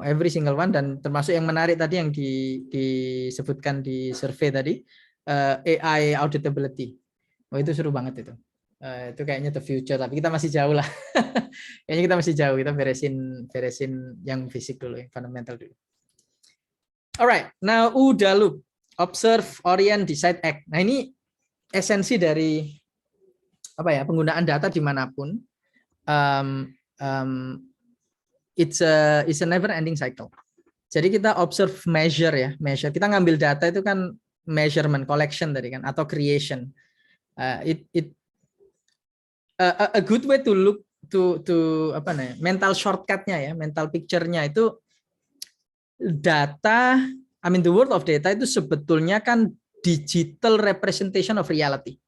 every single one, dan termasuk yang menarik tadi yang disebutkan di survei tadi, AI auditability. Oh, itu seru banget itu. Itu kayaknya the future, tapi kita masih jauh lah. Kayaknya kita masih jauh, kita beresin yang fisik dulu, yang fundamental dulu. Alright, now OODA loop, observe, orient, decide, act. Nah ini esensi dari apa ya, penggunaan data dimanapun. It's a never ending cycle. Jadi kita observe, measure ya, measure. Kita ngambil data itu kan measurement, collection tadi kan, atau creation. A good way to look to apa namanya, mental shortcutnya ya, mental picture-nya itu data. I mean the world of data itu sebetulnya kan digital representation of reality.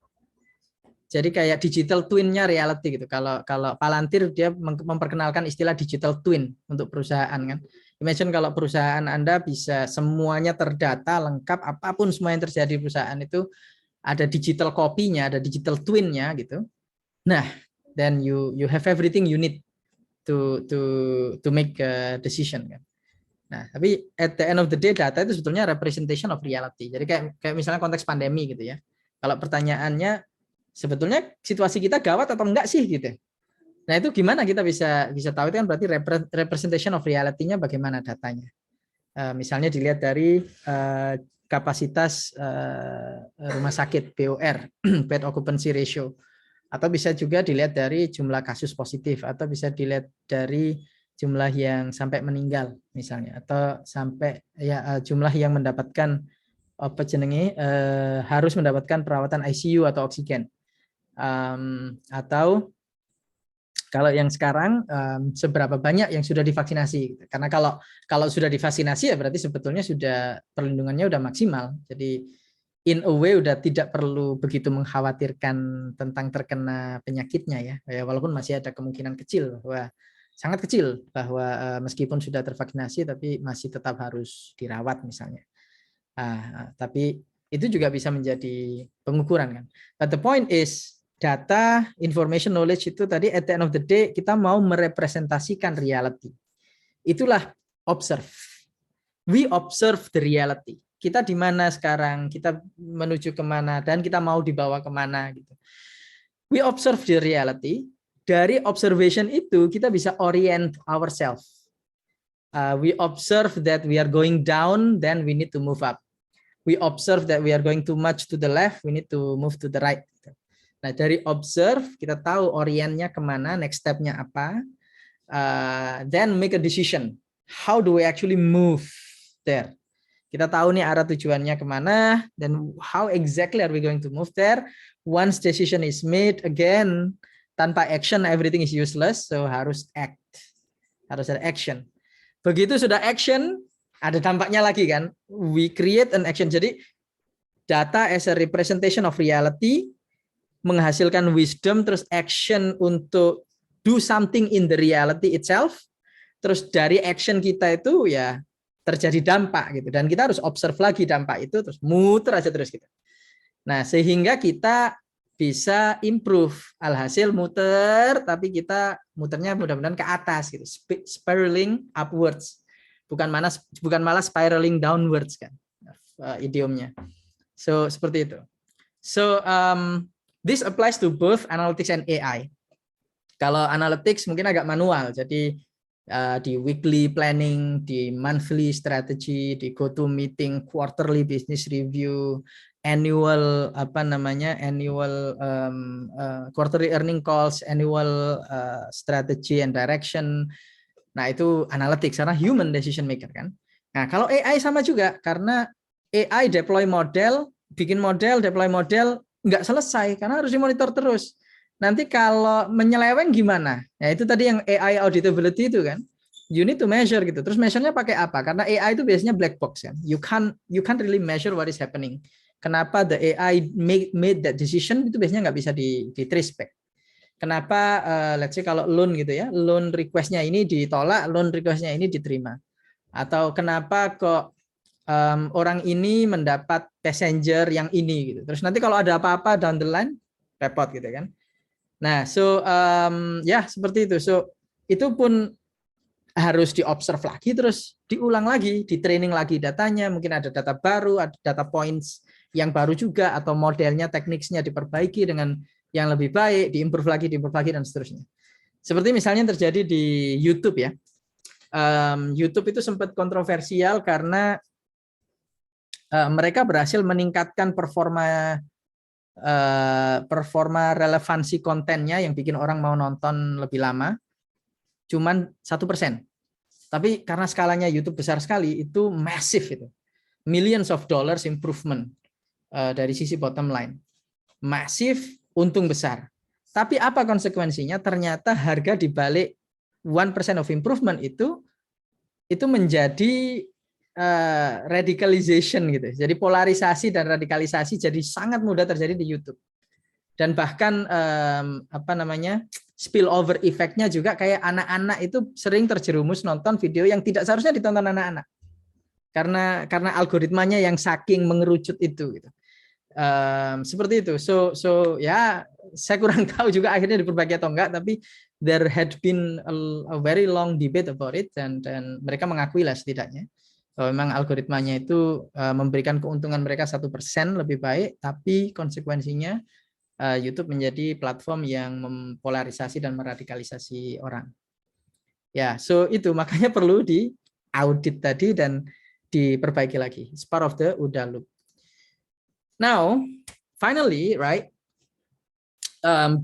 Jadi kayak digital twin-nya reality gitu. Kalau Palantir dia memperkenalkan istilah digital twin untuk perusahaan kan. Imagine kalau perusahaan Anda bisa semuanya terdata lengkap, apapun semua yang terjadi di perusahaan itu ada digital copy-nya, ada digital twin-nya gitu. Nah, then you have everything you need to make a decision kan. Nah, tapi at the end of the day data itu sebetulnya representation of reality. Jadi kayak misalnya konteks pandemi gitu ya. Kalau pertanyaannya sebetulnya situasi kita gawat atau enggak sih gitu. Nah, itu gimana kita bisa tahu, itu kan berarti representation of reality-nya bagaimana datanya. Misalnya dilihat dari kapasitas rumah sakit BOR, bed occupancy ratio, atau bisa juga dilihat dari jumlah kasus positif, atau bisa dilihat dari jumlah yang sampai meninggal misalnya, atau sampai ya jumlah yang mendapatkan apa jenenge harus mendapatkan perawatan ICU atau oksigen, atau kalau yang sekarang seberapa banyak yang sudah divaksinasi. Karena kalau sudah divaksinasi ya berarti sebetulnya sudah perlindungannya udah maksimal. Jadi in a way udah tidak perlu begitu mengkhawatirkan tentang terkena penyakitnya ya. Walaupun masih ada kemungkinan kecil bahwa sangat kecil bahwa meskipun sudah tervaksinasi tapi masih tetap harus dirawat misalnya. Tapi itu juga bisa menjadi pengukuran kan. But the point is data, information, knowledge itu tadi at the end of the day kita mau merepresentasikan reality. Itulah observe. We observe the reality. Kita di mana sekarang, kita menuju kemana, dan kita mau dibawa kemana gitu. We observe the reality. Dari observation itu kita bisa orient ourselves. We observe that we are going down, then we need to move up. We observe that we are going too much to the left, we need to move to the right. Nah, dari observe kita tahu orientnya kemana, next step-nya apa, then make a decision. How do we actually move there? Kita tahu nih arah tujuannya kemana, then how exactly are we going to move there? Once decision is made, again, tanpa action everything is useless, so harus act. Harus ada action. Begitu sudah action, ada dampaknya lagi kan. We create an action. Jadi data as a representation of reality, menghasilkan wisdom, terus action untuk do something in the reality itself. Terus dari action kita itu ya terjadi dampak gitu. Dan kita harus observe lagi dampak itu, terus muter aja terus gitu. Nah, sehingga kita bisa improve. Alhasil muter, tapi kita muternya mudah-mudahan ke atas gitu, spiraling upwards, bukan malah spiraling downwards kan, idiomnya. So seperti itu. So this applies to both analytics and AI. Kalau analytics mungkin agak manual, jadi di weekly planning, di monthly strategy, di go to meeting, quarterly business review, annual quarterly earning calls, annual strategy and direction. Nah, itu analytics karena human decision maker kan. Nah, kalau AI sama juga karena AI deploy model, bikin model, deploy model nggak selesai karena harus dimonitor terus. Nanti kalau menyeleweng gimana? Ya itu tadi yang AI auditability itu kan. You need to measure gitu. Terus measure-nya pakai apa? Karena AI itu biasanya black box kan. You can't really measure what is happening. Kenapa the AI made that decision itu biasanya nggak bisa di trace back. Kenapa let's say kalau loan gitu ya, loan request-nya ini ditolak, loan request-nya ini diterima. Atau kenapa kok orang ini mendapat passenger yang ini gitu. Terus nanti kalau ada apa-apa down the line repot gitu kan. Nah, so ya seperti itu. So itu pun harus diobserv lagi, terus diulang lagi, di training lagi datanya, mungkin ada data baru, ada data points yang baru juga, atau modelnya, tekniknya diperbaiki dengan yang lebih baik, diimprove lagi, dan seterusnya. Seperti misalnya terjadi di YouTube ya. YouTube itu sempat kontroversial karena mereka berhasil meningkatkan performa relevansi kontennya yang bikin orang mau nonton lebih lama, cuman 1%. Tapi karena skalanya YouTube besar sekali, itu massive itu. Millions of dollars improvement dari sisi bottom line. Massive, untung besar. Tapi apa konsekuensinya? Ternyata harga di balik 1% of improvement itu menjadi radicalization gitu. Jadi polarisasi dan radikalisasi jadi sangat mudah terjadi di YouTube. Dan bahkan spillover effect-nya juga kayak anak-anak itu sering terjerumus nonton video yang tidak seharusnya ditonton anak-anak. Karena algoritmanya yang saking mengerucut itu gitu. Seperti itu. So ya, saya kurang tahu juga akhirnya diperbaiki atau enggak, tapi there had been a very long debate about it, dan mereka mengakui lah setidaknya bahwa memang algoritmanya itu memberikan keuntungan mereka 1% lebih baik, tapi konsekuensinya YouTube menjadi platform yang mempolarisasi dan meradikalisasi orang. Ya, so itu makanya perlu diaudit tadi dan diperbaiki lagi. It's part of the OODA loop. Now, finally, right,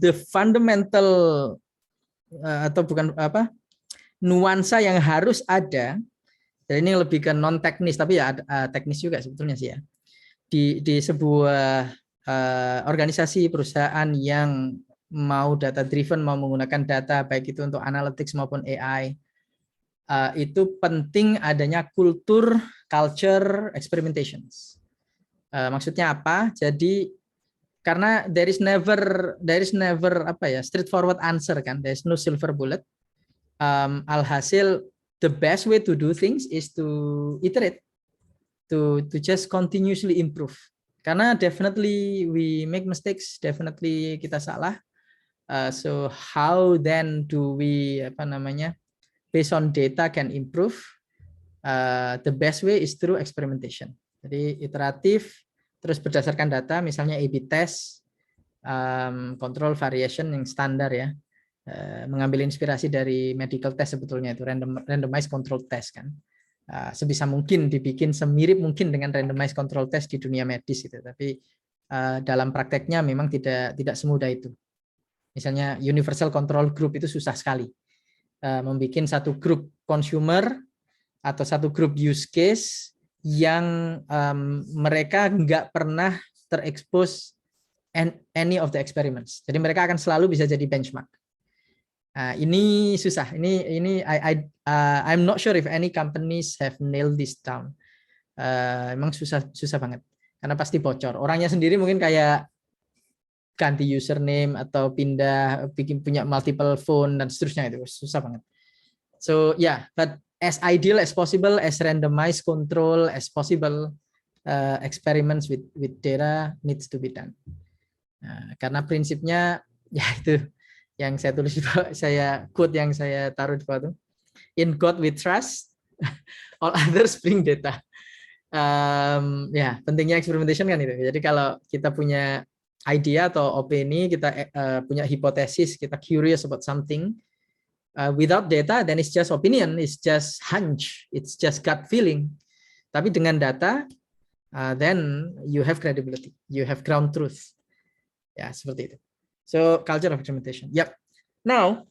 the fundamental atau bukan nuansa yang harus ada, dan ini lebih ke non teknis, tapi ya teknis juga sebetulnya sih ya, di sebuah organisasi perusahaan yang mau data driven, mau menggunakan data baik itu untuk analytics maupun AI, itu penting adanya culture experimentations. Maksudnya apa? Jadi karena there is never straightforward answer kan, there is no silver bullet. Alhasil the best way to do things is to iterate, to just continuously improve. Karena definitely we make mistakes, definitely kita salah. So how then do we based on data can improve? The best way is through experimentation. Jadi iteratif, terus berdasarkan data, misalnya A/B test, control variation yang standar ya, mengambil inspirasi dari medical test sebetulnya itu randomized control test kan. Sebisa mungkin dibikin semirip mungkin dengan randomized control test di dunia medis itu, tapi dalam prakteknya memang tidak semudah itu. Misalnya universal control group itu susah sekali. Membikin satu grup consumer atau satu grup use case yang mereka nggak pernah terekspos any of the experiments. Jadi mereka akan selalu bisa jadi benchmark. Ini susah. Ini I'm not sure if any companies have nailed this down. Emang susah banget. Karena pasti bocor. Orangnya sendiri mungkin kayak ganti username atau pindah, punya multiple phone dan seterusnya, itu susah banget. So yeah, but as ideal as possible, as randomized control as possible, experiments with data needs to be done. Karena prinsipnya ya itu yang saya tulis, saya quote yang saya taruh di bawah itu. In God we trust, all others bring data. Ya, pentingnya experimentation kan itu. Jadi kalau kita punya idea atau opini, kita punya hipotesis, kita curious about something, without data, then it's just opinion, it's just hunch, it's just gut feeling. Tapi dengan data, then you have credibility, you have ground truth. Ya, seperti itu. So, culture of experimentation. Yep. Now,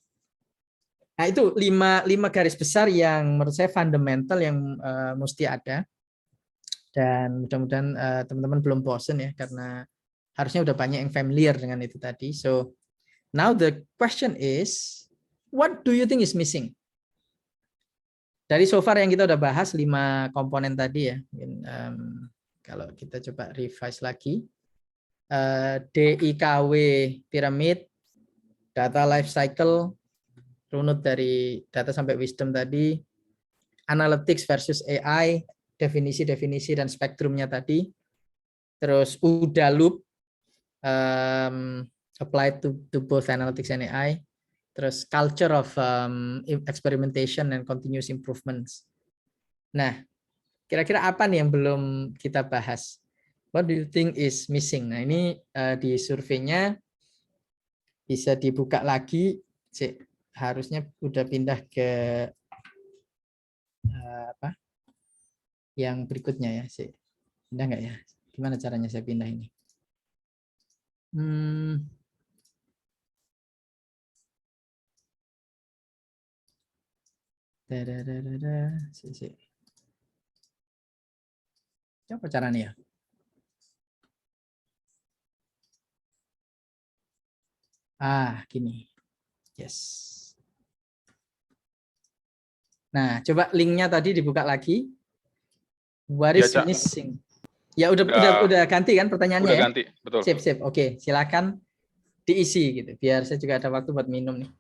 itu 5 garis besar yang menurut saya fundamental yang mesti ada. Dan mudah-mudahan teman-teman belum bosen ya, karena harusnya udah banyak yang familiar dengan itu tadi. So, now the question is, what do you think is missing? Dari so far yang kita udah bahas 5 komponen tadi ya. Kalau kita coba revise lagi. DIKW piramid, data life cycle, runut dari data sampai wisdom tadi, analytics versus AI, definisi dan spektrumnya tadi, terus OODA loop, applied to both analytics and AI, terus culture of experimentation and continuous improvements. Nah, kira-kira apa nih yang belum kita bahas? What do you think is missing? Nah, ini di surveinya bisa dibuka lagi. Harusnya udah pindah ke apa? Yang berikutnya ya, sih. Pindah nggak ya? Gimana caranya saya pindah ini? Apa caranya ya? Gini. Yes. Nah, coba linknya tadi dibuka lagi. What is missing? Ya udah ganti kan pertanyaannya udah ya? Ganti, betul. Sip. Oke, silakan diisi gitu. Biar saya juga ada waktu buat minum nih.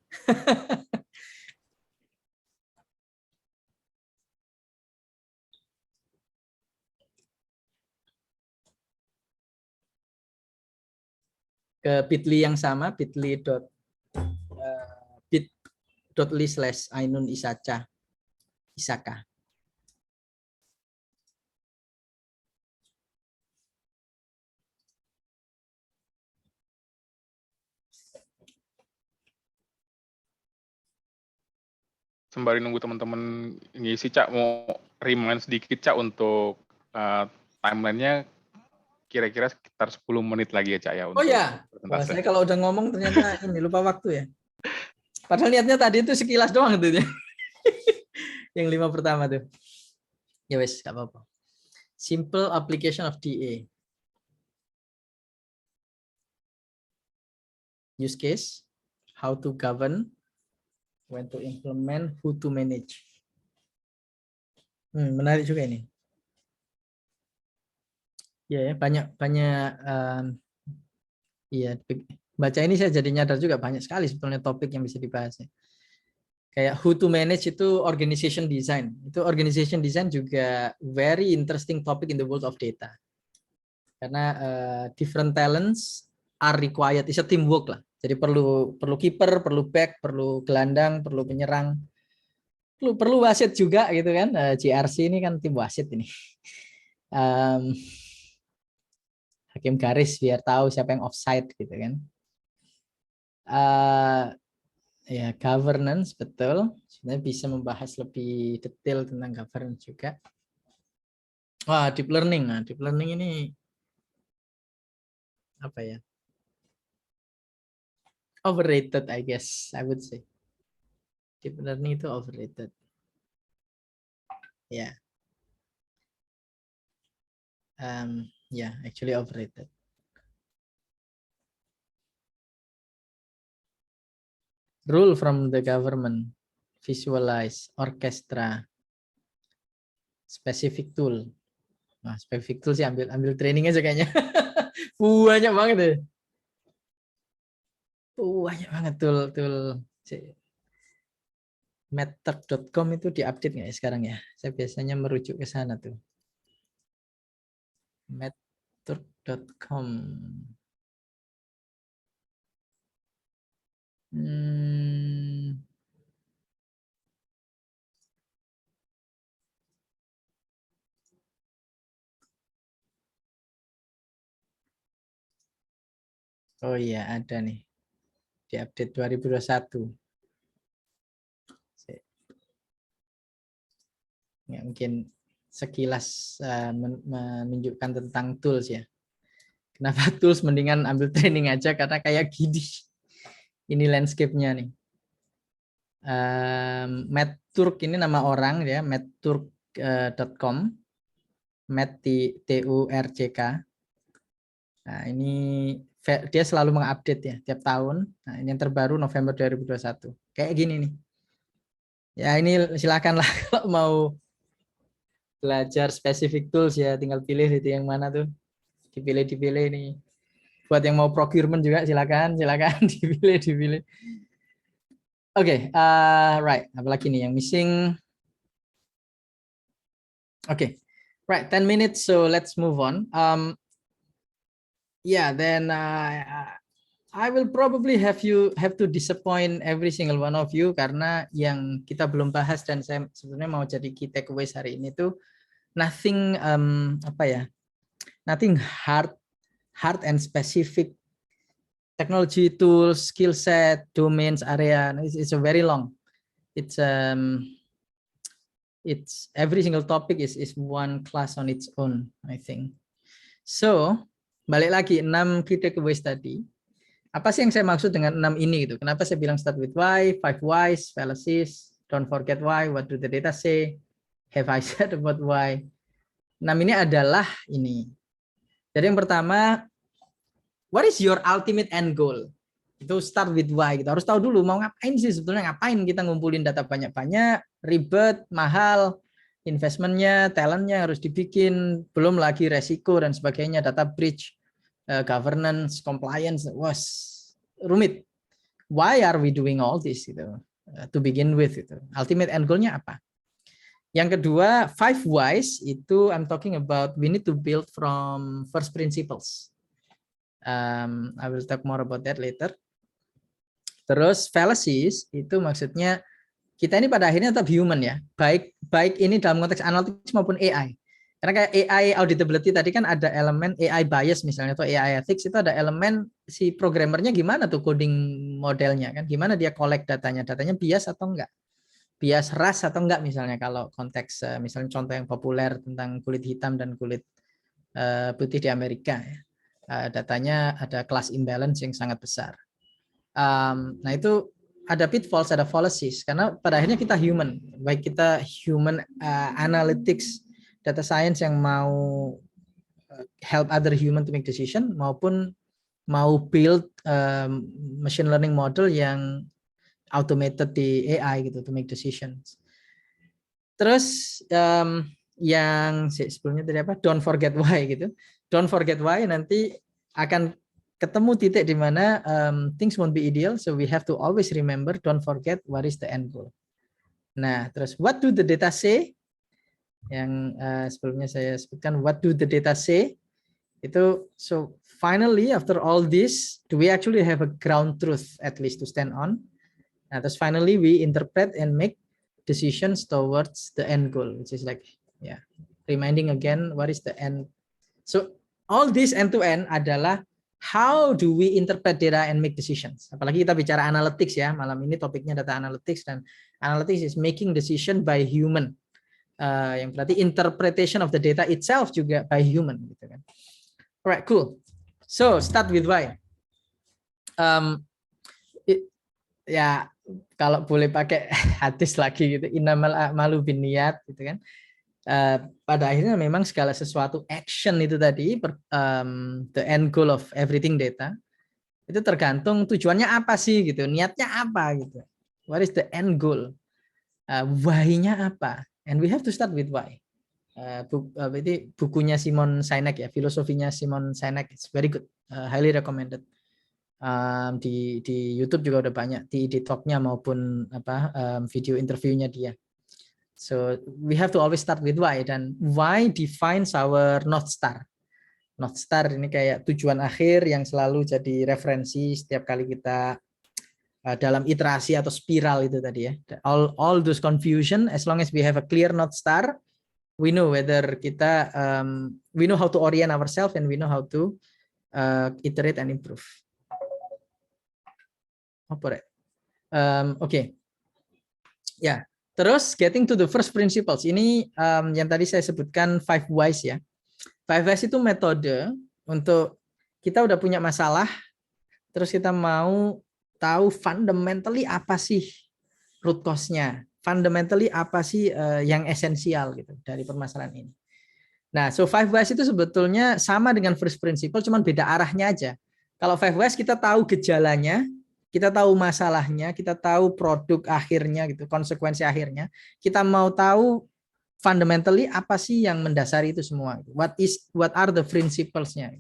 Ke bit.ly yang sama, bit.ly/Ainun Isaka. Sembari nunggu teman-teman ngisi, Cak, mau remind sedikit, Cak, untuk timeline-nya kira-kira sekitar 10 menit lagi ya, Cak, ya. Oh ya, wah, saya kalau udah ngomong ternyata ini lupa waktu ya. Padahal niatnya tadi itu sekilas doang itu ya. Yang 5 pertama tuh. Ya wes, nggak apa-apa. Simple application of DA. Use case, how to govern, when to implement, who to manage. Menarik juga ini. Ya, banyak iya, baca ini saya jadi nyadar juga banyak sekali sebetulnya topik yang bisa dibahas. Ya. Kayak who to manage itu organization design. Itu organization design juga very interesting topic in the world of data. Karena different talents are required. It's a teamwork lah. Jadi perlu kiper, perlu back, perlu gelandang, perlu penyerang. Perlu wasit juga gitu kan. JRC ini kan tim wasit ini. Hakim garis biar tahu siapa yang offside gitu kan. Ya, governance betul. Sebenarnya bisa membahas lebih detail tentang governance juga. Wah, deep learning. Nah, deep learning ini apa ya? Overrated, I guess. I would say. Deep learning itu overrated. Ya. Yeah, actually overrated. Rule from the government, visualize, orchestra, specific tool. Nah, specific tool sih ambil training aja kayaknya. Banyak banget deh. Banyak banget tool. Medtech.com itu diupdate nggak ya sekarang ya? Saya biasanya merujuk ke sana tuh. Medtech.com. Oh iya, ada nih. Di update 2021. Ya, mungkin sekilas menunjukkan tentang tools ya. Kenapa tools mendingan ambil training aja karena kayak gini. Ini landscape-nya nih. Medturk ini nama orang ya, medturk.com. Turck. Nah, ini dia selalu mengupdate ya tiap tahun. Nah, ini yang terbaru November 2021. Kayak gini nih. Ya, ini silakanlah kalau mau belajar specific tools ya, tinggal pilih itu yang mana tuh. Dipilih nih. Buat yang mau procurement juga silakan dipilih. Oke, right. Apalagi nih yang missing? Oke, right. 10 minutes, so let's move on. Yeah, then I will probably have to disappoint every single one of you karena yang kita belum bahas dan saya sebenarnya mau jadi key takeaways hari ini tuh nothing nothing hard and specific technology tools, skill set, domains, area. It's a very long. It's every single topic is one class on its own, I think. So balik lagi 6 key takeaways tadi. Apa sih yang saya maksud dengan 6 ini gitu? Kenapa saya bilang start with why, 5 whys, fallacies, don't forget why, what do the data say, have I said about why. 6 ini adalah ini. Jadi yang pertama, what is your ultimate end goal? Itu start with why. Kita harus tahu dulu mau ngapain sih sebetulnya, ngapain kita ngumpulin data banyak-banyak, ribet, mahal, investmentnya, talentnya harus dibikin, belum lagi resiko dan sebagainya, data breach, governance, compliance, was rumit. Why are we doing all this? Gitu, to begin with, itu ultimate end goal-nya apa? Yang kedua, 5 whys itu I'm talking about we need to build from first principles. I will talk more about that later. Terus fallacies itu maksudnya kita ini pada akhirnya tetap human ya, baik ini dalam konteks analytics maupun AI. Karena kayak AI auditability tadi kan ada elemen AI bias misalnya atau AI ethics, itu ada elemen si programmernya gimana tuh coding modelnya kan, gimana dia collect datanya bias atau enggak, bias ras atau enggak misalnya kalau konteks misalnya contoh yang populer tentang kulit hitam dan kulit putih di Amerika ya. Datanya ada class imbalance yang sangat besar. Nah itu ada pitfalls, ada fallacies karena pada akhirnya kita human, baik kita human analytics, data science yang mau help other human to make decision maupun mau build machine learning model yang automated di AI gitu to make decisions. Terus yang sebelumnya tadi apa? Don't forget why gitu. Don't forget why nanti akan ketemu titik di mana things won't be ideal, so we have to always remember, don't forget what is the end goal. Nah, terus what do the data say? Yang sebelumnya saya sebutkan, what do the data say? Itu so finally after all this, do we actually have a ground truth at least to stand on? Nah, terus finally we interpret and make decisions towards the end goal, which is like reminding again what is the end. So all this end to end adalah how do we interpret data and make decisions. Apalagi kita bicara analytics ya, malam ini topiknya data analytics, dan analytics is making decision by human. Yang berarti interpretation of the data itself juga by human gitu kan. Alright, cool. So start with why. Ya kalau boleh pakai hadis lagi gitu, innamal a'malu binniyat gitu kan. Pada akhirnya memang segala sesuatu action itu tadi the end goal of everything data itu tergantung tujuannya apa sih gitu, niatnya apa gitu, what is the end goal, why-nya apa, and we have to start with why. Ini bukunya Simon Sinek ya, filosofinya Simon Sinek, it's very good, highly recommended. Di YouTube juga udah banyak di talk-nya maupun video interviewnya dia. So we have to always start with why, dan why defines our North Star. North Star ini kayak tujuan akhir yang selalu jadi referensi setiap kali kita dalam iterasi atau spiral itu tadi ya. All those confusion, as long as we have a clear North Star, we know whether kita we know how to orient ourselves and we know how to iterate and improve. Oke. Ya. Terus getting to the first principles, ini yang tadi saya sebutkan 5 whys ya. 5 whys itu metode untuk kita udah punya masalah, terus kita mau tahu fundamentally apa sih root cause-nya, fundamentally apa sih yang esensial gitu dari permasalahan ini. Nah, so 5 whys itu sebetulnya sama dengan first principle, cuman beda arahnya aja. Kalau 5 whys kita tahu gejalanya, kita tahu masalahnya, kita tahu produk akhirnya gitu, konsekuensi akhirnya. Kita mau tahu fundamentally apa sih yang mendasari itu semua. What are the principles-nya?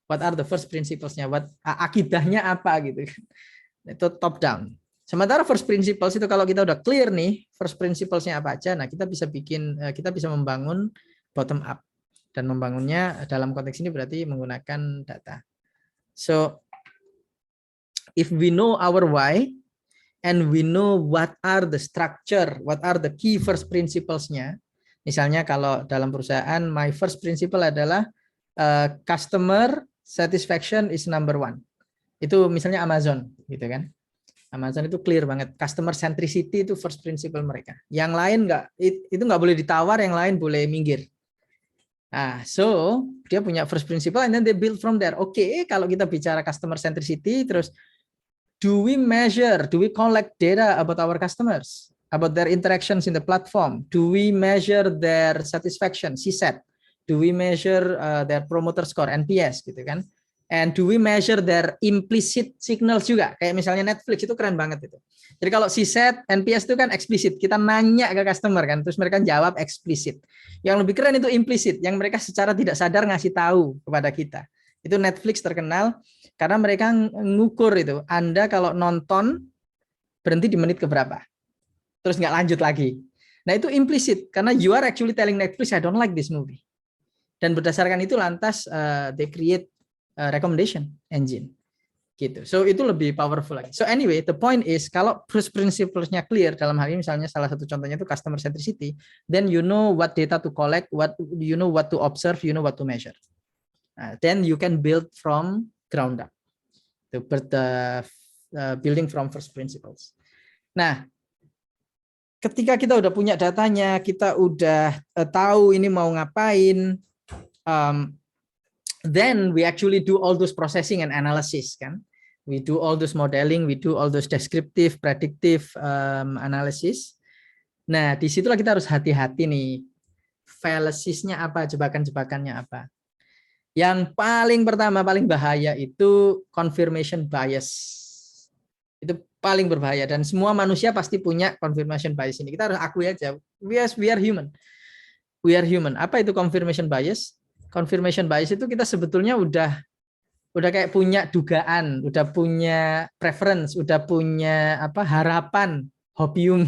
What are the first principles-nya? Akidahnya apa gitu. Itu top down. Sementara first principles itu kalau kita udah clear nih, first principles-nya apa aja, nah kita bisa membangun bottom up. Dan membangunnya dalam konteks ini berarti menggunakan data. So If we know our why and we know what are the structure, what are the key first principles-nya. Misalnya kalau dalam perusahaan, my first principle adalah customer satisfaction is number one. Itu misalnya Amazon, gitu kan? Amazon itu clear banget, customer centricity itu first principle mereka. Yang lain itu nggak boleh ditawar, yang lain boleh minggir. Nah, so dia punya first principle and then they build from there. Oke, kalau kita bicara customer centricity, terus do we collect data about our customers, about their interactions in the platform? Do we measure their satisfaction, CSAT? Do we measure their promoter score, NPS, gitu kan? And do we measure their implicit signals juga? Kayak misalnya Netflix itu keren banget itu. Jadi kalau CSAT, NPS itu kan eksplisit. Kita nanya ke customer kan, terus mereka jawab eksplisit. Yang lebih keren itu implisit, yang mereka secara tidak sadar ngasih tahu kepada kita. Itu Netflix terkenal karena mereka ngukur itu. Anda kalau nonton berhenti di menit keberapa, terus nggak lanjut lagi. Nah itu implisit karena you are actually telling Netflix I don't like this movie. Dan berdasarkan itu lantas they create recommendation engine gitu. So itu lebih powerful lagi. So anyway, the point is kalau first principles-nya clear, dalam hal ini misalnya salah satu contohnya itu customer centricity, then you know what data to collect, what to observe, you know what to measure. Then you can build from ground up. Building from first principles. Nah, ketika kita udah punya datanya, kita udah tahu ini mau ngapain, then we actually do all those processing and analysis kan. We do all those modeling, we do all those descriptive, predictive analysis. Nah, disitulah kita harus hati-hati nih. Fallacies-nya apa, jebakan-jebakannya apa. Yang paling pertama, paling bahaya itu confirmation bias. Itu paling berbahaya dan semua manusia pasti punya confirmation bias ini. Kita harus akui aja. We are human. We are human. Apa itu confirmation bias? Confirmation bias itu kita sebetulnya udah kayak punya dugaan, udah punya preference, udah punya harapan, hopium,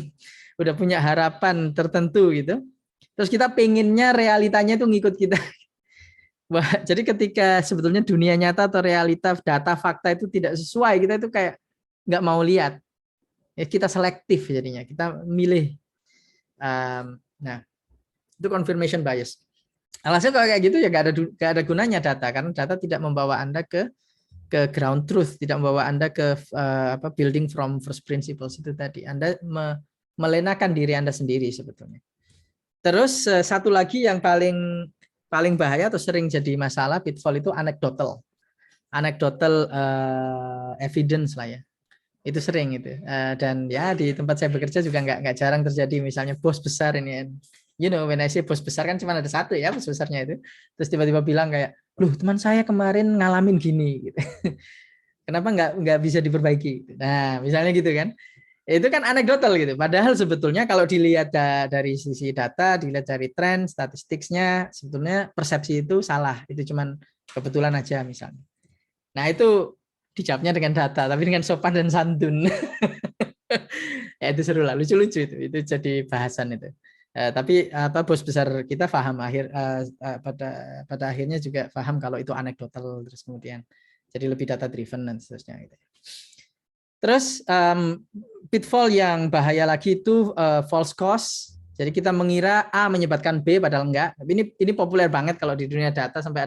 udah punya harapan tertentu gitu. Terus kita pengennya realitanya itu ngikut kita. Wah, jadi ketika sebetulnya dunia nyata atau realita, data, fakta itu tidak sesuai, kita itu kayak nggak mau lihat. Ya, kita selektif jadinya, kita milih. Nah, itu confirmation bias. Alasan kalau kayak gitu ya nggak ada gunanya data, karena data tidak membawa Anda ke ground truth, tidak membawa Anda ke building from first principles itu tadi. Anda melenakan diri Anda sendiri sebetulnya. Terus satu lagi yang paling bahaya atau sering jadi masalah pitfall itu anecdotal evidence lah ya. Itu sering itu. Dan ya di tempat saya bekerja juga nggak jarang terjadi, misalnya bos besar ini. You know, when I say bos besar kan cuma ada satu ya bos besarnya itu. Terus tiba-tiba bilang kayak, loh teman saya kemarin ngalamin gini. Gitu. Kenapa nggak bisa diperbaiki? Nah, misalnya gitu kan. Itu kan anekdotal gitu. Padahal sebetulnya kalau dilihat dari sisi data, dilihat dari tren, statistiknya, sebetulnya persepsi itu salah. Itu cuman kebetulan aja misalnya. Nah itu dijawabnya dengan data, tapi dengan sopan dan santun. Ya itu seru lah, lucu-lucu itu jadi bahasan itu. Tapi bos besar kita paham pada akhirnya juga paham kalau itu anekdotal, terus kemudian jadi lebih data driven dan seterusnya gitu. Terus pitfall yang bahaya lagi itu false cause. Jadi kita mengira A menyebabkan B padahal enggak. Ini populer banget kalau di dunia data, sampai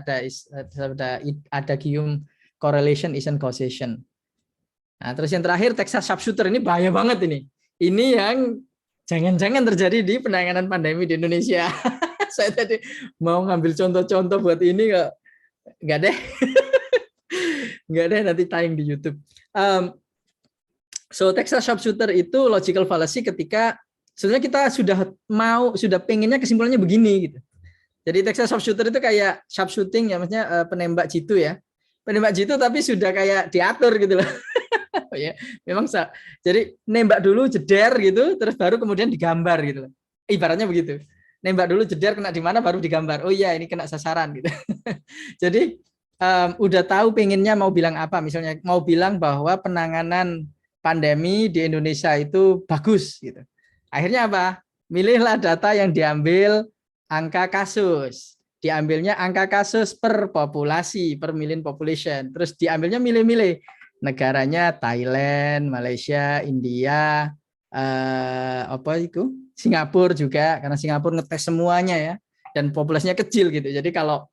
ada gium correlation isn't causation. Nah, terus yang terakhir Texas sharpshooter, ini bahaya banget ini. Ini yang jangan-jangan terjadi di penanganan pandemi di Indonesia. Saya tadi mau ngambil contoh-contoh buat ini nggak deh. Nggak deh, nanti tayang di YouTube. So Texas sharpshooter itu logical fallacy ketika sebenarnya kita sudah pengennya kesimpulannya begini gitu. Jadi Texas sharpshooter itu kayak sharpshooting ya, maksudnya penembak jitu ya. Penembak jitu tapi sudah kayak diatur gitu loh. Ya, memang jadi nembak dulu jeder gitu, terus baru kemudian digambar gitu loh. Ibaratnya begitu. Nembak dulu jeder kena di mana baru digambar. Oh iya ini kena sasaran gitu. Jadi udah tahu pengennya mau bilang apa, misalnya mau bilang bahwa penanganan pandemi di Indonesia itu bagus gitu. Akhirnya apa? Milihlah data yang diambil angka kasus. Diambilnya angka kasus per populasi, per million population. Terus diambilnya milih-milih. negaranya Thailand, Malaysia, India, apa itu? Singapura juga, karena Singapura ngetes semuanya ya, dan populasinya kecil gitu. Jadi kalau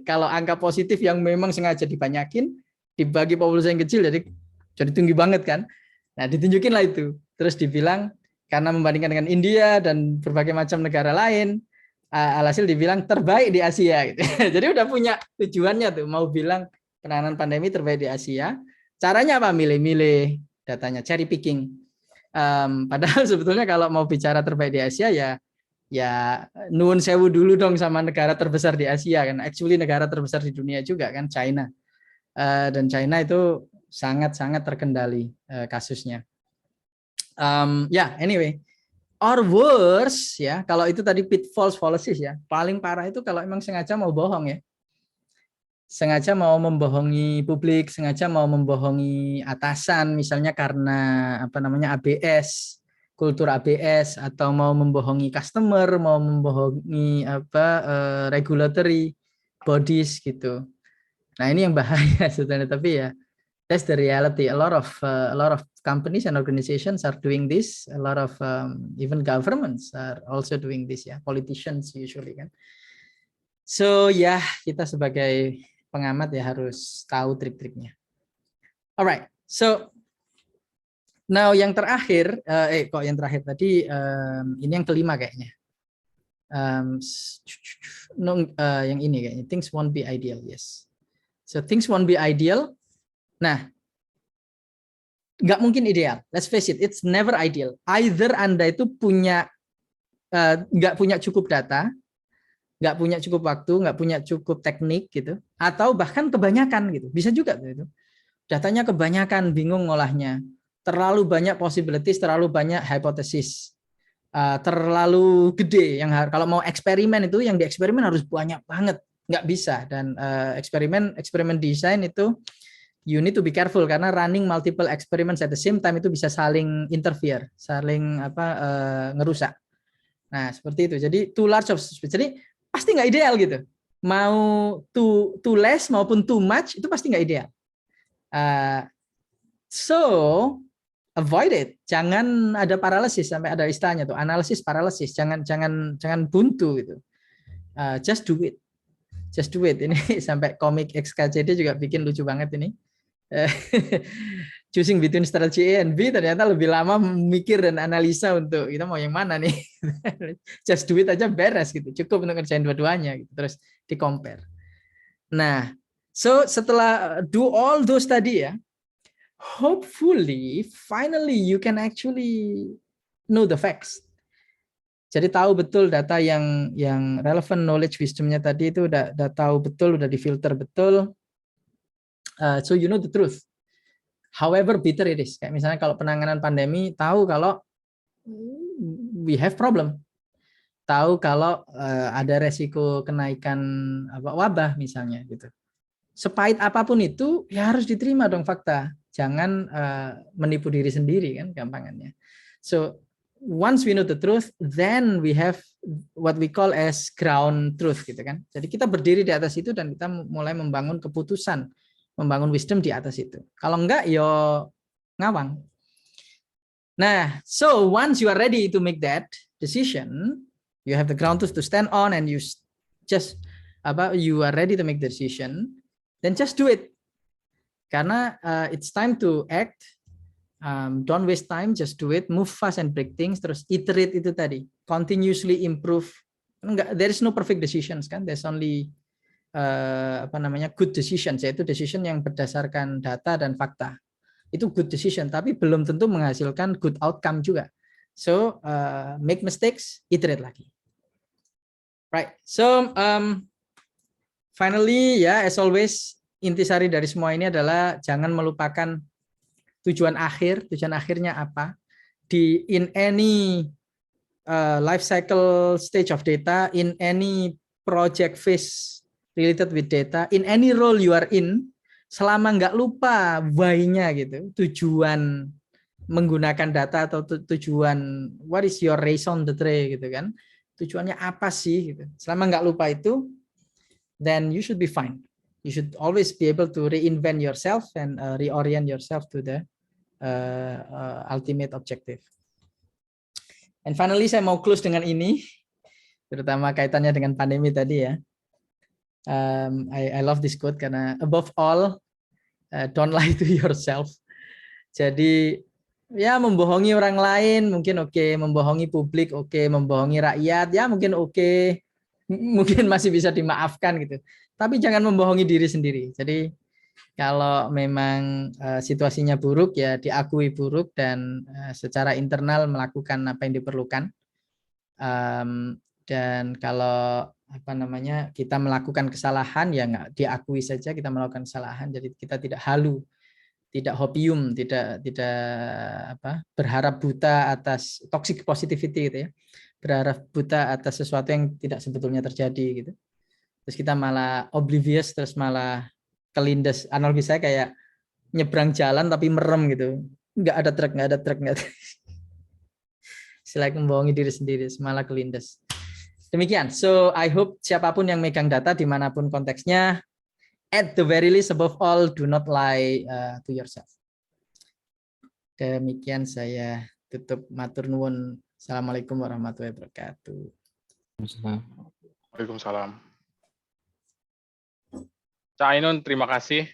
kalau angka positif yang memang sengaja dibanyakin dibagi populasi yang kecil, jadi tinggi banget kan. Nah, ditunjukin lah itu. Terus dibilang karena membandingkan dengan India dan berbagai macam negara lain, alhasil dibilang terbaik di Asia gitu. Jadi udah punya tujuannya tuh, mau bilang penanganan pandemi terbaik di Asia. Caranya apa? Milih-milih datanya, cherry picking. Padahal sebetulnya kalau mau bicara terbaik di Asia ya nuwun sewu dulu dong sama negara terbesar di Asia kan. Actually negara terbesar di dunia juga kan, China. Dan China itu sangat-sangat terkendali kasusnya. Anyway, or worse ya, kalau itu tadi pitfalls fallacies ya, paling parah itu kalau emang sengaja mau bohong ya, sengaja mau membohongi publik, sengaja mau membohongi atasan, misalnya karena apa namanya ABS, kultur ABS, atau mau membohongi customer, mau membohongi regulatory bodies gitu. Nah ini yang bahaya sebenarnya, tapi ya that's the reality. A lot of companies and organizations are doing this. A lot of even governments are also doing this ya. Politicians usually kan. So ya kita sebagai pengamat ya harus tahu trik-triknya. Alright, so now yang terakhir, kok yang terakhir tadi ini yang kelima kayaknya. Yang ini kayaknya things won't be ideal, yes. So things won't be ideal. Nah, nggak mungkin ideal. Let's face it, it's never ideal. Either Anda itu nggak punya cukup data, nggak punya cukup waktu, nggak punya cukup teknik gitu, atau bahkan kebanyakan gitu, bisa juga gitu. Datanya kebanyakan, bingung ngolahnya, terlalu banyak possibilities, terlalu banyak hypothesis, terlalu gede. Yang kalau mau eksperimen itu, yang dieksperimen harus banyak banget, nggak bisa. Dan eksperimen design itu you need to be careful karena running multiple experiments at the same time itu bisa saling interfere, saling ngerusak. Nah seperti itu. Jadi too large of space. Jadi pasti nggak ideal gitu. Mau too less maupun too much itu pasti nggak ideal. So avoid it. Jangan ada paralisis, sampai ada istilahnya tuh analisis paralysis. Jangan buntu gitu. Just do it. Just do it. Ini sampai komik XKCD juga bikin lucu banget ini. Choosing between strategy A and B ternyata lebih lama mikir dan analisa untuk kita mau yang mana nih. Just do it aja beres gitu, cukup untuk ngerjain dua-duanya gitu. Terus di compare. Nah, so setelah do all those tadi ya, hopefully finally you can actually know the facts. Jadi tahu betul data yang relevant knowledge wisdomnya tadi itu udah tahu betul, udah difilter betul. So you know the truth. However bitter it is. Kayak misalnya kalau penanganan pandemi, tahu kalau we have problem. Tahu kalau ada resiko kenaikan wabah misalnya gitu. Sepahit apapun itu ya harus diterima dong fakta. Jangan menipu diri sendiri kan gampangannya. So once we know the truth, then we have what we call as ground truth gitu kan. Jadi kita berdiri di atas itu dan kita mulai membangun keputusan, membangun wisdom di atas itu. Kalau enggak, yo ngawang. Nah, so once you are ready to make that decision, you have the ground truth to stand on, and you are ready to make the decision, then just do it. Karena it's time to act. Don't waste time, just do it. Move fast and break things. Terus iterate itu tadi, continuously improve. There is no perfect decisions kan. There's only good decisions, yaitu decision yang berdasarkan data dan fakta. Itu good decision, tapi belum tentu menghasilkan good outcome juga. So make mistakes, iterate lagi. Right. So finally ya, as always, intisari dari semua ini adalah jangan melupakan tujuan akhir. Tujuan akhirnya apa? In any life cycle stage of data, in any project phase related with data, in any role you are in, selama nggak lupa why-nya gitu, tujuan menggunakan data atau tujuan what is your raison d'être gitu kan, tujuannya apa sih gitu. Selama nggak lupa itu, then you should be fine. You should always be able to reinvent yourself and reorient yourself to the ultimate objective. And finally, saya mau close dengan ini, terutama kaitannya dengan pandemi tadi ya. I love this quote karena above all, don't lie to yourself. Jadi ya membohongi orang lain mungkin oke, membohongi publik oke, membohongi rakyat ya mungkin oke, mungkin masih bisa dimaafkan gitu. Tapi jangan membohongi diri sendiri. Jadi kalau memang situasinya buruk ya diakui buruk dan secara internal melakukan apa yang diperlukan. Dan kalau kita melakukan kesalahan ya nggak diakui saja kita melakukan kesalahan. Jadi kita tidak halu, tidak hopium, tidak berharap buta atas toxic positivity gitu ya. Berharap buta atas sesuatu yang tidak sebetulnya terjadi gitu. Terus kita malah oblivious, terus malah kelindes. Analogi saya kayak nyebrang jalan tapi merem gitu. Nggak ada truk. Selain membohongi diri sendiri, malah kelindes. Demikian. So I hope siapapun yang megang data dimanapun konteksnya, at the very least above all, do not lie to yourself. Demikian saya tutup. Matur nuwun. Assalamualaikum warahmatullahi wabarakatuh. Waalaikumsalam. Cak Ainun, terima kasih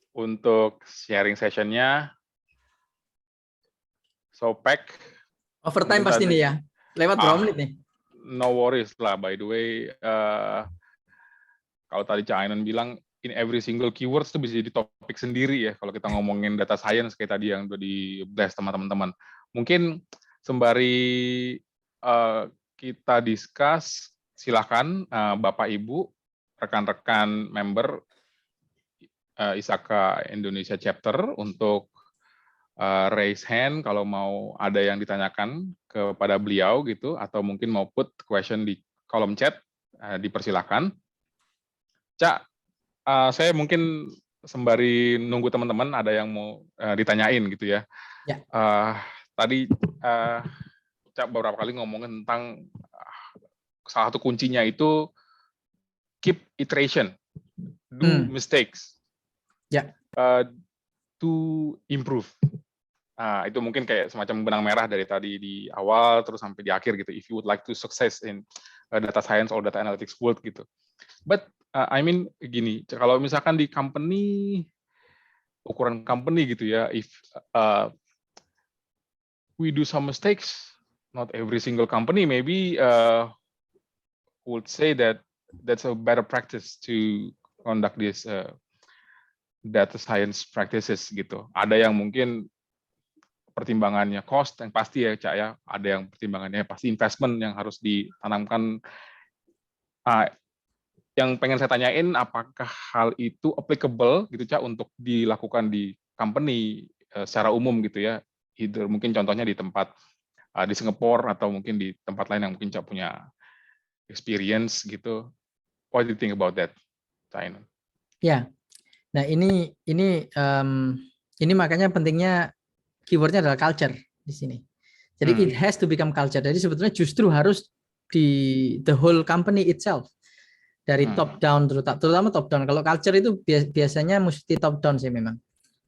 untuk sharing sessionnya. So pack. Overtime pasti nih ya. Lewat berapa menit nih? No worries lah. By the way, kalau tadi Cak Ainun bilang in every single keywords itu bisa jadi topik sendiri ya. Kalau kita ngomongin data science kayak tadi yang udah di-blast teman-teman. Mungkin sembari kita discuss, silakan Bapak Ibu, rekan-rekan member ISAKA Indonesia Chapter untuk raise hand kalau mau ada yang ditanyakan kepada beliau gitu, atau mungkin mau put question di kolom chat, dipersilakan. Cak, saya mungkin sembari nunggu teman-teman ada yang mau ditanyain gitu ya. Ya. Tadi Cak beberapa kali ngomongin tentang salah satu kuncinya itu keep iteration, do mistakes, to improve. Nah, itu mungkin kayak semacam benang merah dari tadi di awal terus sampai di akhir gitu. If you would like to success in data science or data analytics world gitu. But I mean gini, kalau misalkan di company, ukuran company gitu ya, if we do some mistakes, not every single company maybe would say that that's a better practice to conduct this data science practices gitu. Ada yang mungkin pertimbangannya cost yang pasti ya Cak ya, ada yang pertimbangannya pasti investment yang harus ditanamkan. Yang pengen saya tanyain, apakah hal itu applicable gitu Cak untuk dilakukan di company secara umum gitu ya, either mungkin contohnya di tempat di Singapura atau mungkin di tempat lain yang mungkin Cak punya experience gitu. What do you think about that, Cak Ainun? Ya, nah ini makanya pentingnya keywordnya adalah culture di sini. Jadi it has to become culture. Jadi sebetulnya justru harus di the whole company itself, dari top down, terutama top down. Kalau culture itu biasanya mesti top down sih memang.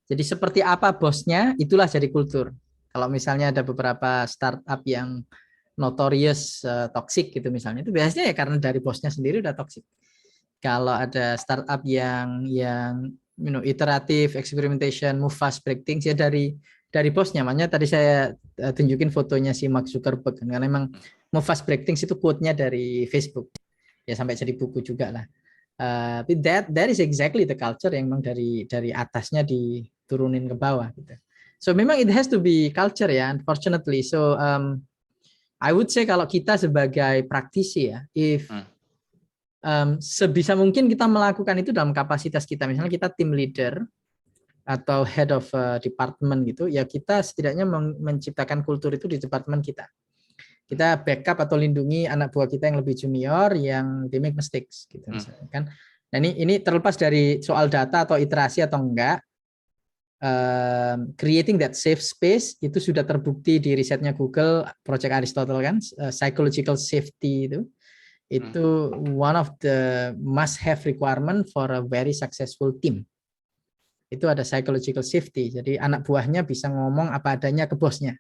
Jadi seperti apa bosnya, itulah jadi kultur. Kalau misalnya ada beberapa startup yang notorious toxic gitu misalnya, itu biasanya ya karena dari bosnya sendiri udah toxic. Kalau ada startup yang iteratif, experimentation, move fast, break things ya dari bosnya. Makanya tadi saya tunjukin fotonya si Mark Zuckerberg kan, karena memang move fast, break things itu quote-nya dari Facebook. Ya sampai jadi buku juga lah. That is exactly the culture yang memang dari atasnya diturunin ke bawah gitu. So memang it has to be culture ya, unfortunately. So I would say kalau kita sebagai praktisi ya, if sebisa mungkin kita melakukan itu dalam kapasitas kita, misalnya kita tim leader atau head of department gitu, ya kita setidaknya menciptakan kultur itu di departemen kita. Kita backup atau lindungi anak buah kita yang lebih junior yang they make mistakes gitu misalnya kan. Nah ini terlepas dari soal data atau iterasi atau enggak, creating that safe space itu sudah terbukti di risetnya Google, Project Aristotle kan, psychological safety itu itu one of the must-have requirement for a very successful team. Itu ada psychological safety. Jadi anak buahnya bisa ngomong apa adanya ke bosnya,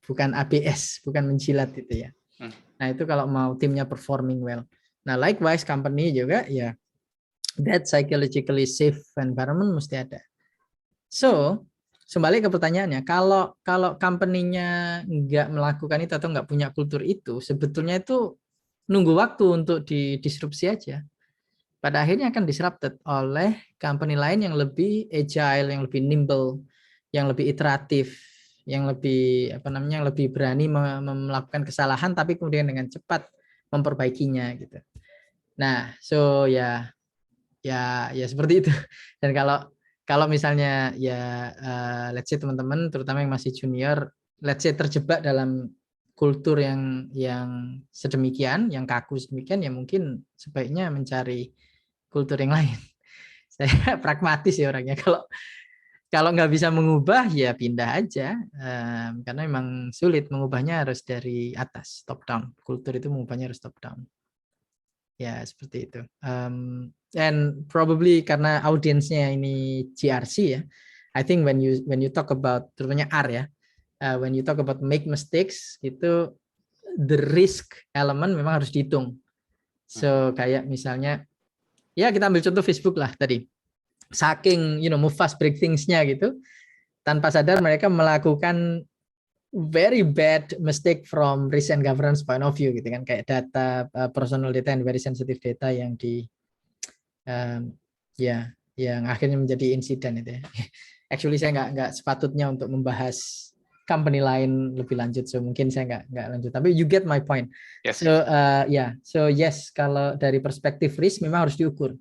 bukan ABS, bukan menjilat itu ya. Nah itu kalau mau timnya performing well. Nah likewise company juga ya, that psychologically safe environment mesti ada. So kembali ke pertanyaannya, kalau company-nya nggak melakukan itu atau nggak punya kultur itu, sebetulnya itu nunggu waktu untuk didisrupsi aja. Pada akhirnya akan disrupted oleh company lain yang lebih agile, yang lebih nimble, yang lebih iteratif, yang lebih yang lebih berani melakukan kesalahan tapi kemudian dengan cepat memperbaikinya gitu. Nah, so ya seperti itu. Dan kalau misalnya let's say teman-teman terutama yang masih junior, let's say terjebak dalam kultur yang sedemikian, yang kaku sedemikian, ya mungkin sebaiknya mencari kultur yang lain. Saya pragmatis ya orangnya. Kalau nggak bisa mengubah ya pindah aja, karena memang sulit mengubahnya, harus dari atas, top down. Kultur itu mengubahnya harus top down. Ya seperti itu. And probably karena audiensnya ini GRC ya, I think when you talk about terutama R ya, when you talk about make mistakes itu the risk element memang harus dihitung. So kayak misalnya ya kita ambil contoh Facebook lah tadi, saking move fast break things-nya gitu, tanpa sadar mereka melakukan very bad mistake from risk and governance point of view gitu kan, kayak data personal data and very sensitive data yang yang akhirnya menjadi insiden itu ya. Actually saya nggak sepatutnya untuk membahas company lain lebih lanjut, so mungkin saya nggak lanjut, tapi you get my point. Yes. So yes, kalau dari perspektif risk memang harus diukur.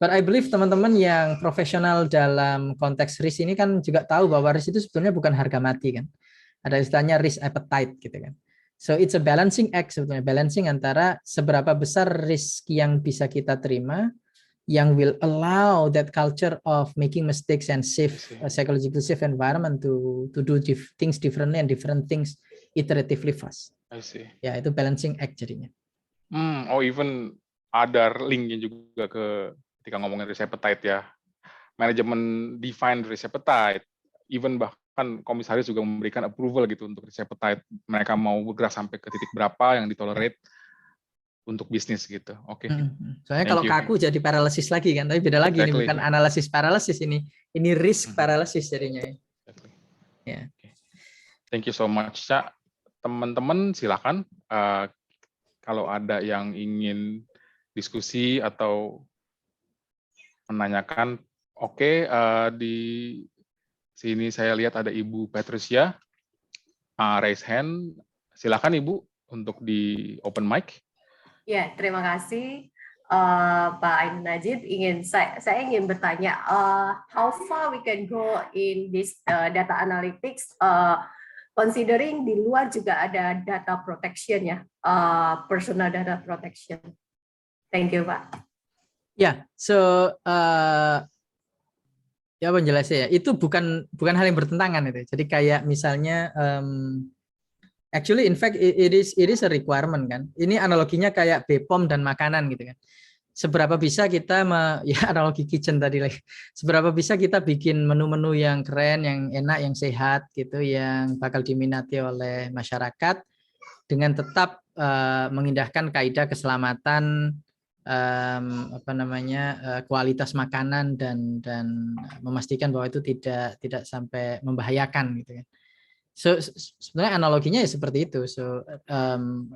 But I believe teman-teman yang profesional dalam konteks risk ini kan juga tahu bahwa risk itu sebetulnya bukan harga mati kan. Ada istilahnya risk appetite gitu kan. So it's a balancing act sebetulnya, balancing antara seberapa besar risk yang bisa kita terima, yang will allow that culture of making mistakes and safe, psychologically safe environment to do things differently and different things iteratively fast. I see. Ya itu balancing act jadinya. Even ada linknya juga ke ketika ngomongin risk appetite ya. Manajemen define risk appetite, even bahkan komisaris juga memberikan approval gitu untuk risk appetite. Mereka mau bergerak sampai ke titik berapa yang ditolerate untuk bisnis gitu. Oke. Soalnya kalau kaku jadi paralysis lagi kan, tapi beda lagi, ini bukan analisis paralysis ini risk paralysis jadinya. Ya. Thank you so much, Cak. Teman-teman silakan kalau ada yang ingin diskusi atau menanyakan. Oke, di sini saya lihat ada Ibu Patricia raise hand. Silakan Ibu untuk di open mic. Ya, terima kasih Pak Ainun Najib. Saya ingin bertanya, how far we can go in this data analytics, considering di luar juga ada data protection ya, personal data protection. Thank you, Pak. Ya, so ya penjelasannya ya, itu bukan hal yang bertentangan itu. Jadi kayak misalnya actually, in fact, it is a requirement kan. Ini analoginya kayak BPOM dan makanan gitu kan. Seberapa bisa kita analogi kitchen tadi lagi. Seberapa bisa kita bikin menu-menu yang keren, yang enak, yang sehat gitu, yang bakal diminati oleh masyarakat dengan tetap mengindahkan kaidah keselamatan, kualitas makanan dan memastikan bahwa itu tidak sampai membahayakan gitu kan. So sebenarnya analoginya ya seperti itu. So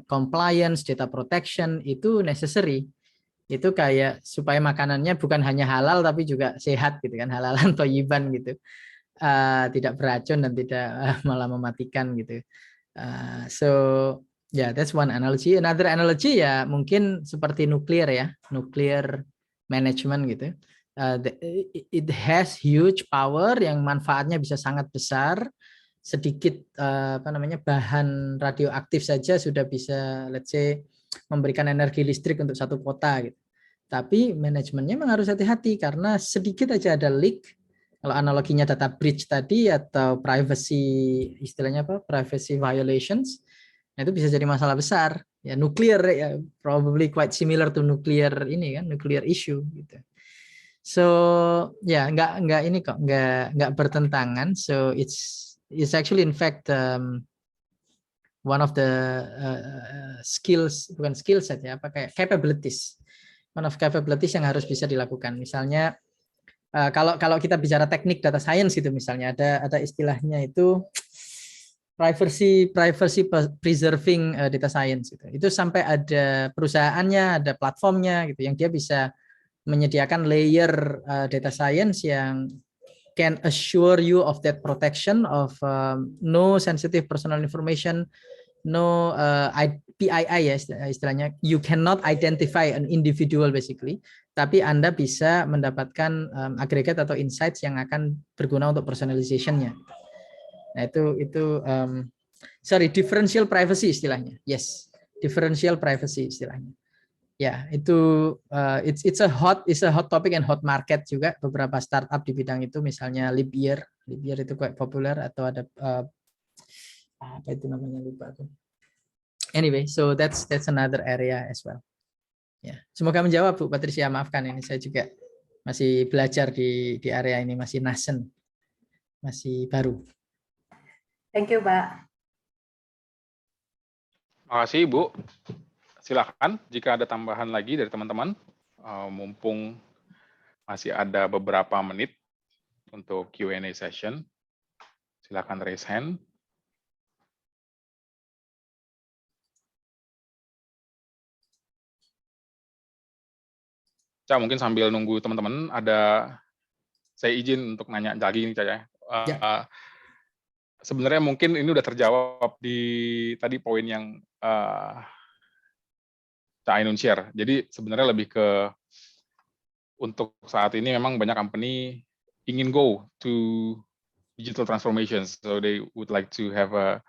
compliance, data protection itu necessary. Itu kayak supaya makanannya bukan hanya halal tapi juga sehat gitu kan, halalan thayyiban gitu. Tidak beracun dan tidak malah mematikan gitu. So that's one analogy. Another analogy ya mungkin seperti nuklir ya, nuklir management gitu. It has huge power yang manfaatnya bisa sangat besar. Sedikit bahan radioaktif saja sudah bisa let's say memberikan energi listrik untuk satu kota gitu. Tapi manajemennya memang harus hati-hati karena sedikit aja ada leak. Kalau analoginya data breach tadi atau privacy, istilahnya privacy violations, nah itu bisa jadi masalah besar. Ya nuclear ya, probably quite similar to nuclear ini kan, nuclear issue gitu. So ya nggak ini kok nggak bertentangan. So it's actually in fact one of the skills, bukan skill set ya, apa kayak capabilities. One of capabilities yang harus bisa dilakukan. Misalnya kalau kita bicara teknik data science gitu misalnya ada istilahnya itu privacy preserving data science gitu. Itu sampai ada perusahaannya, ada platformnya gitu yang dia bisa menyediakan layer data science yang can assure you of that protection of no sensitive personal information, no PII ya istilahnya, you cannot identify an individual basically, tapi Anda bisa mendapatkan agregat atau insights yang akan berguna untuk personalization-nya. Nah itu differential privacy istilahnya. Yes, differential privacy istilahnya. Ya, itu it's a hot topic and hot market juga. Beberapa startup di bidang itu, misalnya Libyear itu quite populer, atau ada apa itu namanya lupa aku. Anyway, so that's another area as well. Ya, semoga menjawab Bu Patricia. Maafkan ini saya juga masih belajar di area ini, masih nascent, masih baru. Thank you, Pak. Terima kasih, Bu. Silakan jika ada tambahan lagi dari teman-teman, mumpung masih ada beberapa menit untuk Q&A session. Silakan raise hand. Mungkin sambil nunggu teman-teman, saya izin untuk nanya lagi nih, Cah. Sebenarnya mungkin ini udah terjawab di tadi poin yang Cak Ainun share. Jadi sebenarnya lebih ke untuk saat ini memang banyak company ingin go to digital transformation, so they would like to have a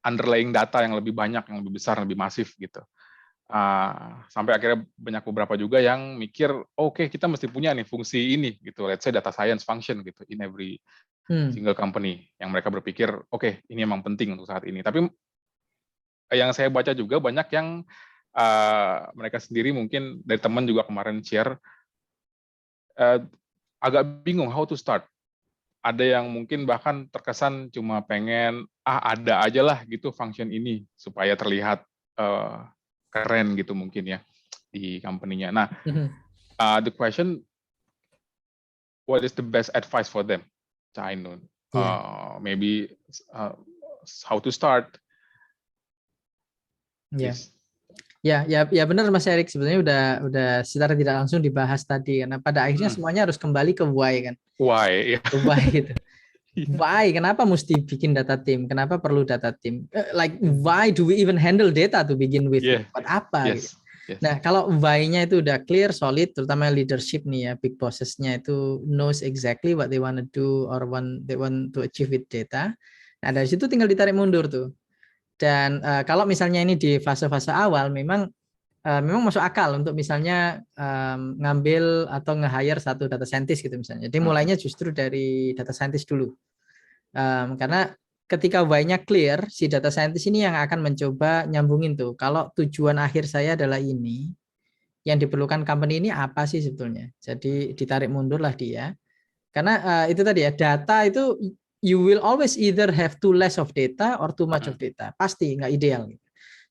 underlying data yang lebih banyak, yang lebih besar, lebih masif gitu. Sampai akhirnya banyak beberapa juga yang mikir, oke, kita mesti punya nih fungsi ini gitu, let's say data science function gitu in every single company, yang mereka berpikir, oke, ini emang penting untuk saat ini. Tapi yang saya baca juga banyak yang mereka sendiri, mungkin dari teman juga kemarin share, agak bingung how to start. Ada yang mungkin bahkan terkesan cuma pengen, ada aja lah gitu function ini, supaya terlihat keren gitu mungkin ya di company-nya. Nah, the question, what is the best advice for them, Cak Ainun? Maybe how to start. Ya benar Mas Erik, sebenarnya udah secara tidak langsung dibahas tadi, karena pada akhirnya semuanya harus kembali ke why kan. Why? Why gitu. Why? Kenapa mesti bikin data team? Kenapa perlu data team? Like why do we even handle data to begin with? Buat apa? Yes. Gitu. Nah, kalau why-nya itu udah clear, solid, terutama leadership nih ya, big bosses-nya itu knows exactly what they want to do or they want to achieve with data. Nah, dari situ tinggal ditarik mundur tuh. Dan kalau misalnya ini di fase-fase awal memang masuk akal untuk misalnya ngambil atau nge-hire satu data scientist gitu misalnya. Jadi mulainya justru dari data scientist dulu. Karena ketika why-nya clear, si data scientist ini yang akan mencoba nyambungin tuh. Kalau tujuan akhir saya adalah ini, yang diperlukan company ini apa sih sebetulnya? Jadi ditarik mundurlah dia. Karena itu tadi ya, data itu you will always either have too less of data or too much of data. Pasti nggak ideal.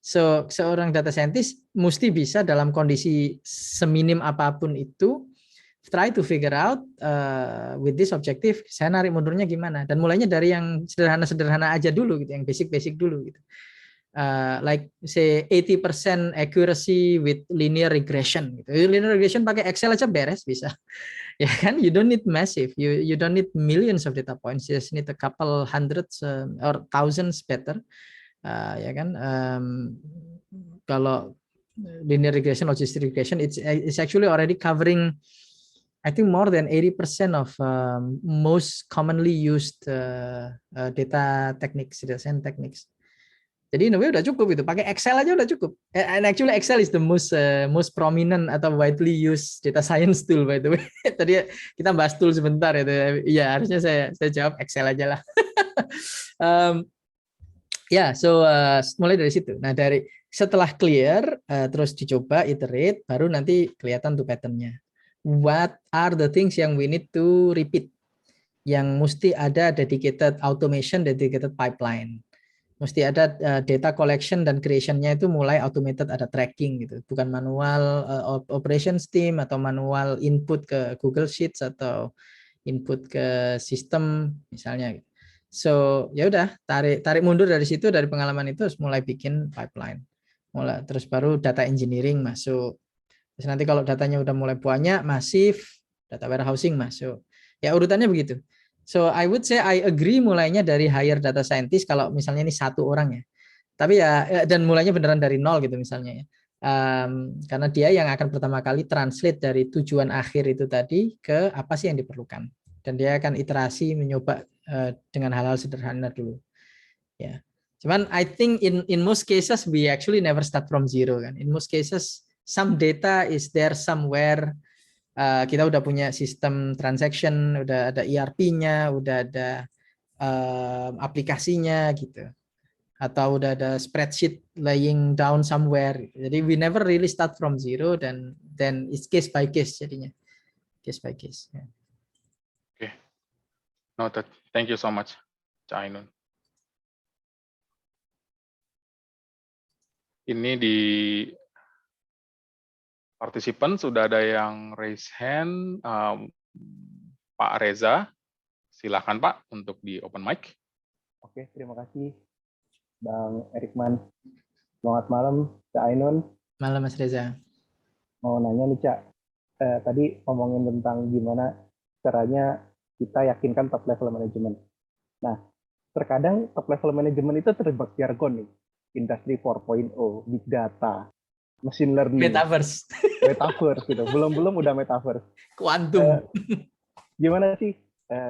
So seorang data scientist mesti bisa dalam kondisi seminim apapun itu try to figure out with this objective, saya narik mundurnya gimana, dan mulainya dari yang sederhana-sederhana aja dulu gitu, yang basic-basic dulu gitu. Like say 80% accuracy with linear regression gitu. Linear regression pakai Excel aja beres bisa. Ya kan, you don't need massive, you don't need millions of data points, you just need a couple hundreds or thousands better. Ya kan, kalau linear regression, logistic regression, it's actually already covering I think more than 80% of most commonly used data techniques, data science techniques. Jadi in a way udah cukup itu, pakai Excel aja udah cukup. And actually Excel is the most prominent atau widely used data science tool by the way. Tadi kita bahas tool sebentar itu. Ya harusnya saya jawab Excel aja lah. So mulai dari situ. Nah Setelah clear, terus dicoba, iterate, baru nanti kelihatan tuh pattern-nya. What are the things yang we need to repeat? Yang mesti ada dedicated automation, dedicated pipeline. Mesti ada data collection dan creation-nya itu mulai automated, ada tracking gitu. Bukan manual operations team atau manual input ke Google Sheets atau input ke sistem misalnya. So ya udah tarik mundur dari situ, dari pengalaman itu mulai bikin pipeline. Terus baru data engineering masuk. Terus nanti kalau datanya udah mulai banyak, masif, data warehousing masuk. Ya urutannya begitu. So I would say I agree mulainya dari hire data scientist kalau misalnya ini 1 orang ya. Tapi ya dan mulainya beneran dari 0 gitu misalnya ya. Karena dia yang akan pertama kali translate dari tujuan akhir itu tadi ke apa sih yang diperlukan. Dan dia akan iterasi mencoba dengan hal-hal sederhana dulu. Ya. Cuman I think in most cases we actually never start from zero kan. In most cases some data is there somewhere. Kita udah punya sistem transaction, udah ada ERP-nya, udah ada aplikasinya gitu. Atau udah ada spreadsheet laying down somewhere. Jadi we never really start from zero dan then it's case by case jadinya. Case by case. Ya. Oke. Noted. Thank you so much, Cak Ainun. Ini di partisipan sudah ada yang raise hand. Pak Reza, silakan Pak untuk di open mic. Oke, terima kasih Bang Erikman. Selamat malam, Cak Ainun. Malam Mas Reza. Mau nanya nih Cak, tadi ngomongin tentang gimana caranya kita yakinkan top level management. Nah, terkadang top level management itu terjebak jargon nih. Industri 4.0, big data, machine learning, Metaverse, gitu. Belum udah metaverse. Quantum. Gimana sih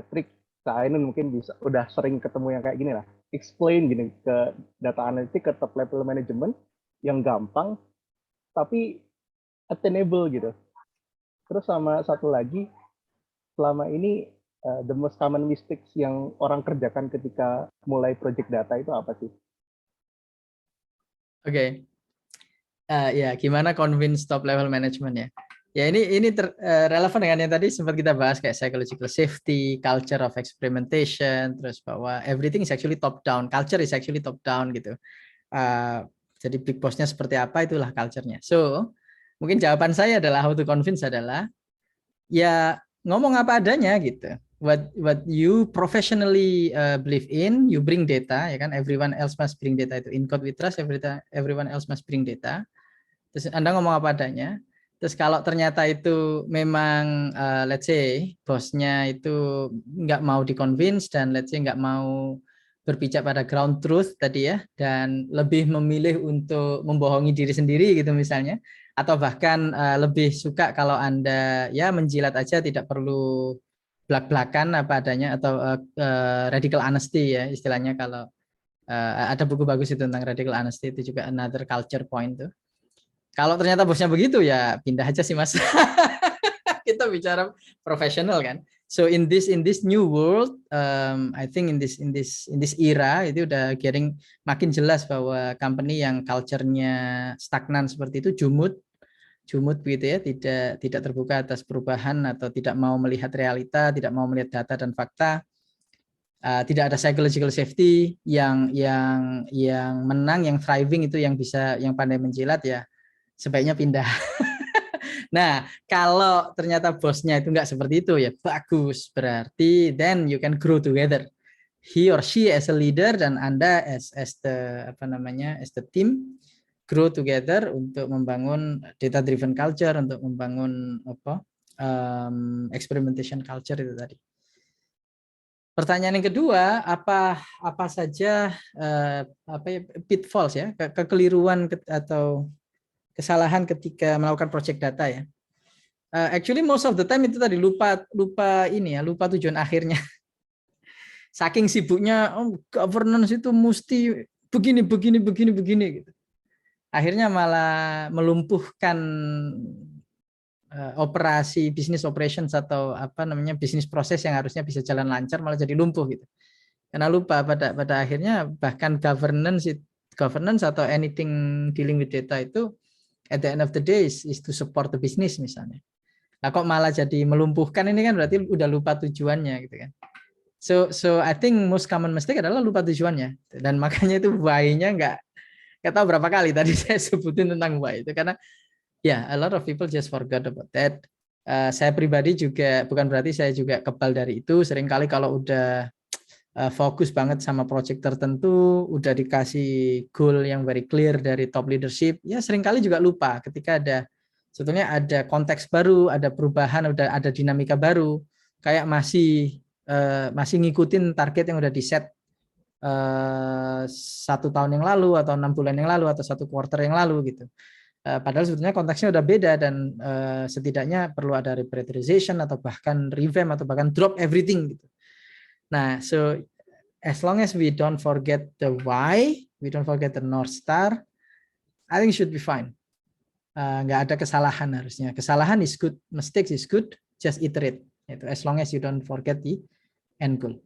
trik Cak Ainun mungkin bisa udah sering ketemu yang kayak gini lah. Explain gini ke data analytics, ke top level management yang gampang tapi attainable gitu. Terus sama satu lagi, selama ini the most common mistakes yang orang kerjakan ketika mulai project data itu apa sih? Oke. Ya, gimana convince top level management ya? Ya ini relevan dengan yang tadi sempat kita bahas kayak psychological safety, culture of experimentation, terus bahwa everything is actually top down, culture is actually top down gitu. Jadi big boss-nya seperti apa itulah culture-nya. So mungkin jawaban saya adalah how to convince adalah ya ngomong apa adanya gitu. What you professionally believe in, you bring data, ya kan? Everyone else must bring data itu. In code we trust, everyone else must bring data. Terus Anda ngomong apa adanya. Terus kalau ternyata itu memang, let's say, bosnya itu nggak mau di-convince dan let's say nggak mau berpijak pada ground truth tadi ya, dan lebih memilih untuk membohongi diri sendiri gitu misalnya, atau bahkan lebih suka kalau Anda ya menjilat aja, tidak perlu belak-belakan apa adanya, atau radical honesty ya istilahnya. Kalau ada buku bagus itu tentang radical honesty, itu juga another culture point tuh. Kalau ternyata bosnya begitu ya pindah aja sih Mas. Kita bicara profesional kan. So in this new world, I think in this era itu udah getting makin jelas bahwa company yang culture-nya stagnan seperti itu, jumut begitu ya, tidak terbuka atas perubahan atau tidak mau melihat realita, tidak mau melihat data dan fakta, tidak ada psychological safety yang menang, yang thriving itu yang bisa, yang pandai menjilat ya sebaiknya pindah. Nah, kalau ternyata bosnya itu nggak seperti itu ya bagus, berarti then you can grow together. He or she as a leader dan Anda as the as the team grow together untuk membangun data driven culture, untuk membangun experimentation culture itu tadi. Pertanyaan yang kedua, apa saja pitfalls ya, kekeliruan atau kesalahan ketika melakukan project data ya. Actually most of the time itu tadi lupa tujuan akhirnya. Saking sibuknya governance itu mesti begini gitu. Akhirnya malah melumpuhkan operasi business operations atau bisnis proses yang harusnya bisa jalan lancar malah jadi lumpuh gitu. Karena lupa pada akhirnya bahkan governance governance atau anything dealing with data itu at the end of the day is to support the business misalnya. Nah kok malah jadi melumpuhkan ini kan berarti udah lupa tujuannya gitu kan. So I think most common mistake adalah lupa tujuannya, dan makanya itu why-nya nggak tahu berapa kali tadi saya sebutin tentang why itu, karena a lot of people just forgot about that. Saya pribadi juga bukan berarti saya juga kebal dari itu. Seringkali kalau udah fokus banget sama project tertentu, udah dikasih goal yang very clear dari top leadership, ya seringkali juga lupa ketika sebetulnya ada konteks baru, ada perubahan, udah ada dinamika baru, kayak masih ngikutin target yang udah di set 1 tahun yang lalu atau 6 bulan yang lalu atau 1 quarter yang lalu gitu. Padahal sebetulnya konteksnya udah beda, dan setidaknya perlu ada reprioritization atau bahkan revamp atau bahkan drop everything gitu. Nah, so as long as we don't forget the why, we don't forget the North Star, I think should be fine. Nggak ada kesalahan harusnya. Kesalahan is good, mistakes is good, just iterate. Itu as long as you don't forget the end goal.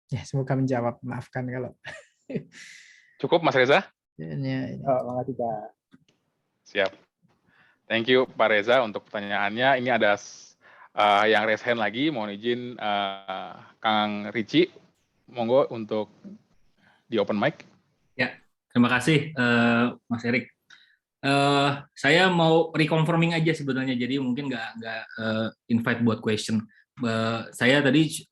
Ya, semoga menjawab. Maafkan kalau. Cukup Mas Reza? Makasih Pak. Siap. Thank you Pak Reza untuk pertanyaannya. Ini ada yang raise hand lagi. Mohon izin Kang Ricci, monggo untuk di open mic. Ya, terima kasih Mas Erik. Saya mau reconfirming aja sebenarnya, jadi mungkin nggak invite buat question. Saya tadi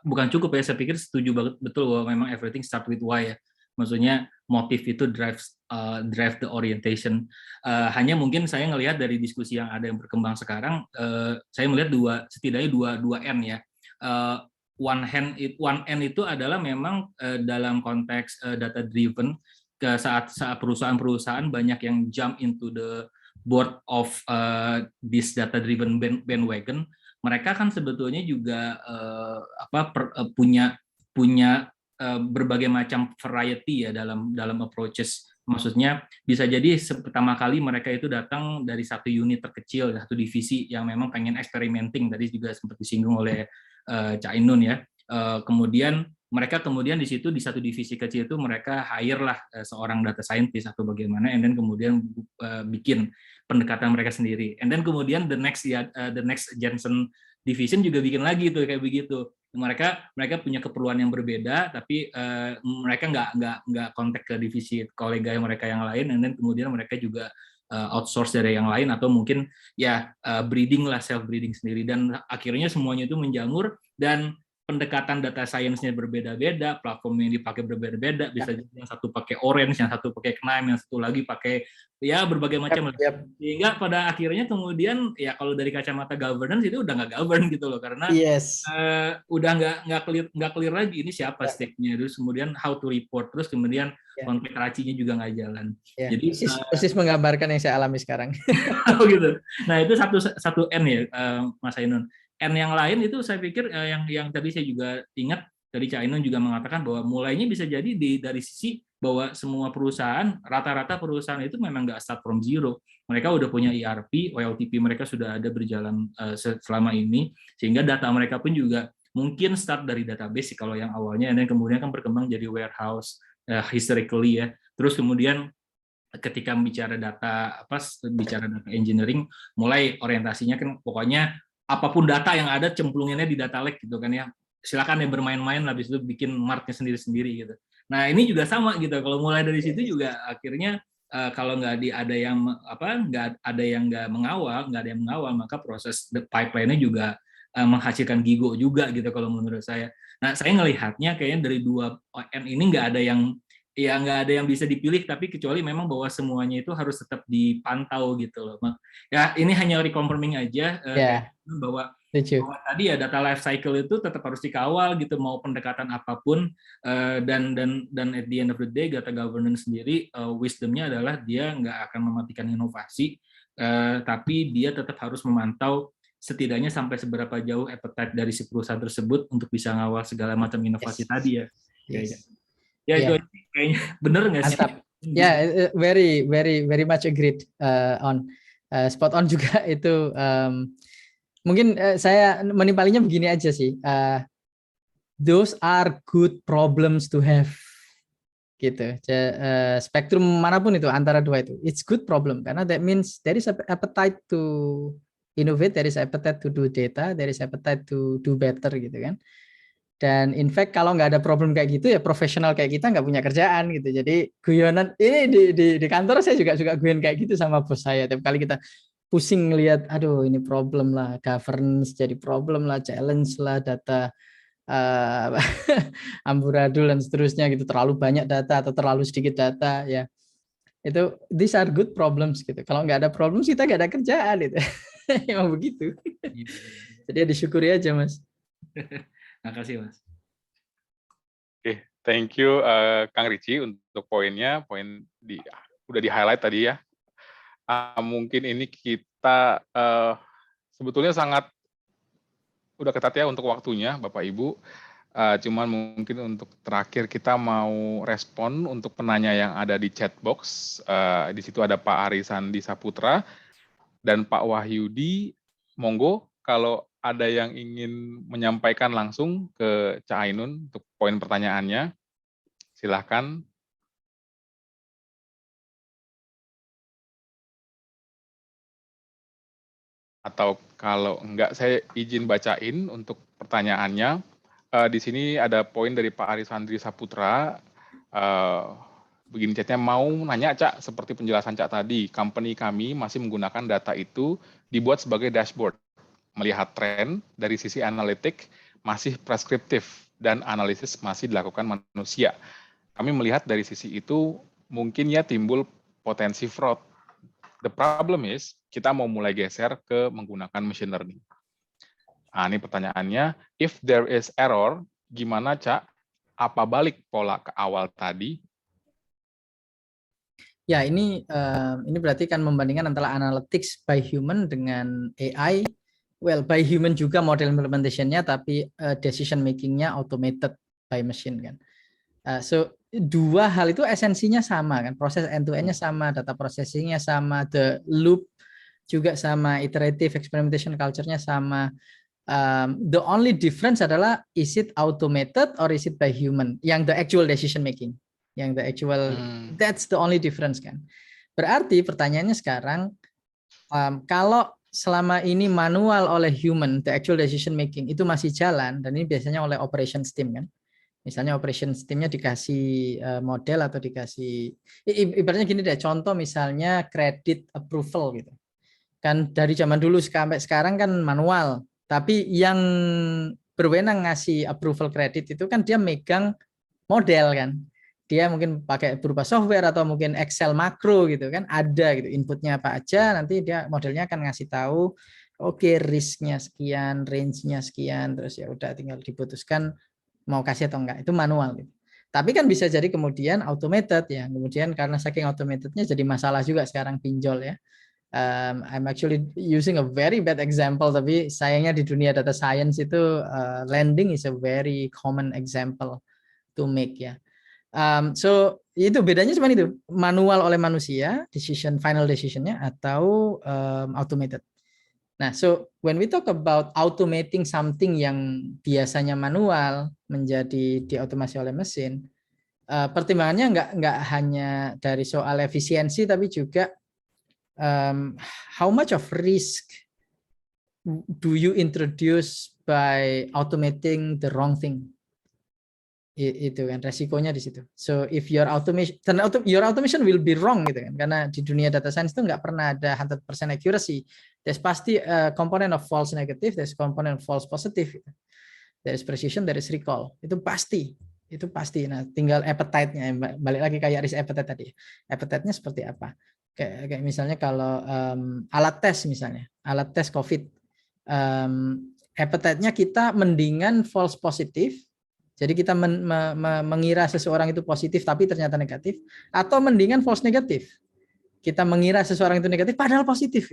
bukan cukup ya, saya pikir setuju banget betul bahwa memang everything start with why ya. Maksudnya motif itu drive the orientation. Hanya mungkin saya ngelihat dari diskusi yang ada yang berkembang sekarang, saya melihat setidaknya dua N ya. One N itu adalah memang dalam konteks data driven, saat perusahaan-perusahaan banyak yang jump into the board of this data driven bandwagon, mereka kan sebetulnya juga punya berbagai macam variety ya dalam approaches. Maksudnya bisa jadi pertama kali mereka itu datang dari satu unit terkecil, satu divisi yang memang pengen experimenting, tadi juga sempat disinggung oleh Cak Ainun ya. Kemudian mereka di situ di satu divisi kecil itu mereka hire lah seorang data scientist atau bagaimana, and then kemudian bikin pendekatan mereka sendiri, and then kemudian the next Jensen division juga bikin lagi tuh kayak begitu. Mereka punya keperluan yang berbeda, tapi mereka nggak kontak ke divisi kolega mereka yang lain, and then kemudian mereka juga outsource dari yang lain, atau mungkin breeding lah, self breeding sendiri, dan akhirnya semuanya itu menjamur, dan pendekatan data science-nya berbeda-beda, platform yang dipakai berbeda-beda, bisa jadi yang satu pakai Orange, yang satu pakai Knime, yang satu lagi pakai berbagai macam. Sehingga pada akhirnya kemudian ya kalau dari kacamata governance itu udah nggak govern gitu loh, karena udah nggak clear lagi ini siapa stake-nya, terus kemudian how to report, terus kemudian konflik racinya juga nggak jalan. Jadi persis menggambarkan yang saya alami sekarang. Oh gitu. Nah itu satu N ya, Mas Ainun. N yang lain itu saya pikir yang tadi saya juga ingat dari Cak Ainun juga mengatakan bahwa mulainya bisa jadi dari sisi bahwa semua perusahaan, rata-rata perusahaan itu memang nggak start from zero. Mereka udah punya ERP, OLTP mereka sudah ada berjalan selama ini, sehingga data mereka pun juga mungkin start dari database kalau yang awalnya, dan kemudian kan berkembang jadi warehouse historically ya. Terus kemudian ketika bicara data engineering, mulai orientasinya kan pokoknya apapun data yang ada cemplunginnya di data lake gitu kan ya, silakan ya bermain-main, habis itu bikin marknya sendiri-sendiri gitu. Nah ini juga sama gitu, kalau mulai dari situ juga akhirnya kalau nggak ada yang mengawal, maka proses pipeline-nya juga menghasilkan gigo juga gitu kalau menurut saya. Nah saya ngelihatnya kayaknya dari dua N ini nggak ada yang bisa dipilih, tapi kecuali memang bahwa semuanya itu harus tetap dipantau gitu loh. Ya ini hanya reconfirming aja bahwa tadi ya data life cycle itu tetap harus dikawal gitu, mau pendekatan apapun, dan at the end of the day data governance sendiri wisdomnya adalah dia nggak akan mematikan inovasi, tapi dia tetap harus memantau setidaknya sampai seberapa jauh appetite dari si perusahaan tersebut untuk bisa ngawal segala macam inovasi tadi ya. Itu kayaknya bener nggak sih? Very very very much agreed on spot on juga itu. Mungkin saya menimpalinya begini aja sih. those are good problems to have. Gitu. Spektrum manapun itu antara dua itu, it's good problem karena that means there is appetite to innovate, there is appetite to do data, there is appetite to do better gitu kan. Dan in fact kalau nggak ada problem kayak gitu ya profesional kayak kita nggak punya kerjaan gitu. Jadi guyonan ini di kantor saya juga suka guyon kayak gitu sama bos saya. Tiap kali kita pusing ngelihat, aduh ini problem lah, governance jadi problem lah, challenge lah, data amburadul dan seterusnya gitu, terlalu banyak data atau terlalu sedikit data ya, itu these are good problems gitu. Kalau nggak ada problem kita nggak ada kerjaan itu. Emang begitu. Jadi ya disyukuri aja Mas. Makasih Mas. Oke, thank you Kang Ricci untuk poinnya, udah di highlight tadi ya. Mungkin ini kita sebetulnya sangat udah ketat ya untuk waktunya Bapak Ibu. Cuman mungkin untuk terakhir kita mau respon untuk penanya yang ada di chat box. Di situ ada Pak Arisandi Saputra dan Pak Wahyudi. Monggo kalau ada yang ingin menyampaikan langsung ke Cak Ainun untuk poin pertanyaannya, silahkan. Atau kalau enggak, saya izin bacain untuk pertanyaannya. Di sini ada poin dari Pak Arisandri Saputra. Begini chatnya, mau nanya Cak, seperti penjelasan Cak tadi, company kami masih menggunakan data itu dibuat sebagai dashboard. Melihat tren dari sisi analitik masih preskriptif dan analisis masih dilakukan manusia. Kami melihat dari sisi itu mungkin ya timbul potensi fraud. The problem is, kita mau mulai geser ke menggunakan machine learning. Nah, ini pertanyaannya, if there is error, gimana Cak? Apa balik pola ke awal tadi? Ya, ini berarti kan membandingkan antara analytics by human dengan AI. Well, by human juga model implementation-nya, tapi decision making-nya automated by machine kan. So dua hal itu esensinya sama kan, proses end-to-end-nya sama, data processing-nya sama, the loop juga sama, iterative experimentation culture-nya sama. The only difference adalah is it automated or is it by human, yang the actual decision making, yang the actual that's the only difference kan. Berarti pertanyaannya sekarang, kalau selama ini manual oleh human, the actual decision making itu masih jalan, dan ini biasanya oleh operations team kan. Misalnya operations team-nya dikasih model atau dikasih, ibaratnya gini deh, contoh misalnya credit approval gitu. Kan dari zaman dulu sampai sekarang kan manual, tapi yang berwenang ngasih approval kredit itu kan dia megang model kan. Dia mungkin pakai berupa software atau mungkin Excel makro gitu kan, ada gitu inputnya apa aja, nanti dia modelnya akan ngasih tahu oke, risknya sekian, range-nya sekian, terus ya udah tinggal diputuskan mau kasih atau enggak, itu manual gitu. Tapi kan bisa jadi kemudian automated ya, kemudian karena saking automatednya jadi masalah juga sekarang pinjol ya. I'm actually using a very bad example, tapi sayangnya di dunia data science itu lending is a very common example to make ya. So itu bedanya cuma itu, manual oleh manusia, final decision-nya atau automated. Nah, so when we talk about automating something yang biasanya manual menjadi diotomasi oleh mesin, pertimbangannya nggak hanya dari soal efisiensi, tapi juga how much of risk do you introduce by automating the wrong thing? Itu kan resikonya di situ. So if your automation will be wrong gitu kan, karena di dunia data science itu nggak pernah ada 100% accuracy. There's pasti component of false negative, there's component of false positive. There is precision, there is recall. Itu pasti. Nah, tinggal appetite-nya. Balik lagi kayak risk appetite tadi. Appetite-nya seperti apa? Kayak misalnya kalau alat tes misalnya, alat tes COVID, appetite-nya kita mendingan false positive. Jadi kita mengira seseorang itu positif tapi ternyata negatif, atau mendingan false negatif. Kita mengira seseorang itu negatif padahal positif.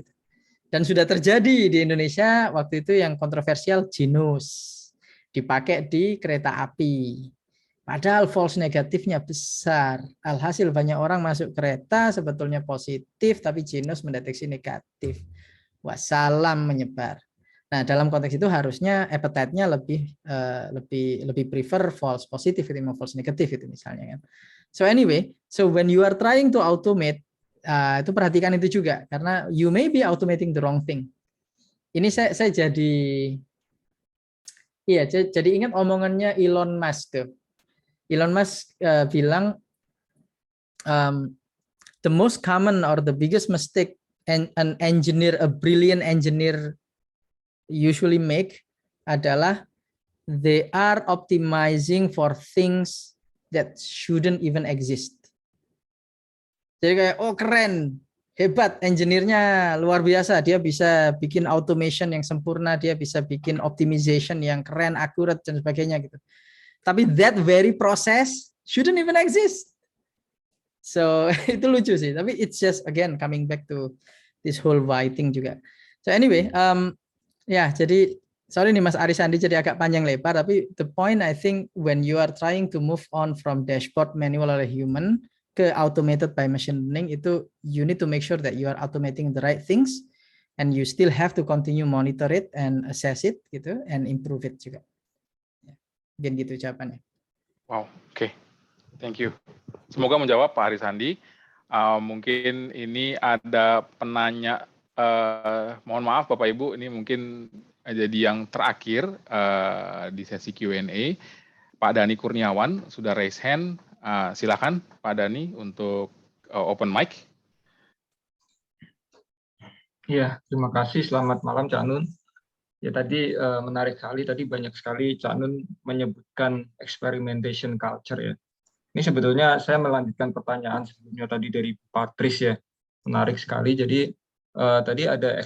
Dan sudah terjadi di Indonesia waktu itu yang kontroversial, Genus dipakai di kereta api. Padahal false negatifnya besar. Alhasil banyak orang masuk kereta sebetulnya positif tapi Genus mendeteksi negatif. Wassalam, menyebar. Nah, dalam konteks itu harusnya appetite-nya lebih prefer false positive ketimbang false negative itu misalnya kan. So anyway, so when you are trying to automate, itu perhatikan itu juga karena you may be automating the wrong thing. Ini saya jadi jadi ingat omongannya Elon Musk tuh. Elon Musk bilang the most common or the biggest mistake a brilliant engineer usually make adalah they are optimizing for things that shouldn't even exist. Jadi kayak, oh keren, hebat, engineer-nya luar biasa, dia bisa bikin automation yang sempurna, dia bisa bikin optimization yang keren, akurat, dan sebagainya gitu. Tapi that very process shouldn't even exist. So itu lucu sih, tapi it's just again coming back to this whole why thing juga. So anyway, jadi sorry nih Mas Arisandi jadi agak panjang lebar, tapi the point I think when you are trying to move on from dashboard manual oleh human ke automated by machine learning, itu you need to make sure that you are automating the right things and you still have to continue monitor it and assess it gitu and improve it juga. Mungkin gitu jawabannya. Wow, oke. Thank you. Semoga menjawab Pak Arisandi. Mungkin ini ada penanya, mohon maaf Bapak Ibu, ini mungkin jadi yang terakhir di sesi Q&A. Pak Dhani Kurniawan sudah raise hand. Silakan Pak Dhani untuk open mic. Iya, terima kasih. Selamat malam Cak Nun. Ya tadi menarik sekali, tadi banyak sekali Cak Nun menyebutkan experimentation culture ya. Ini sebetulnya saya melanjutkan pertanyaan sebelumnya tadi dari Patris ya, menarik sekali. Jadi tadi ada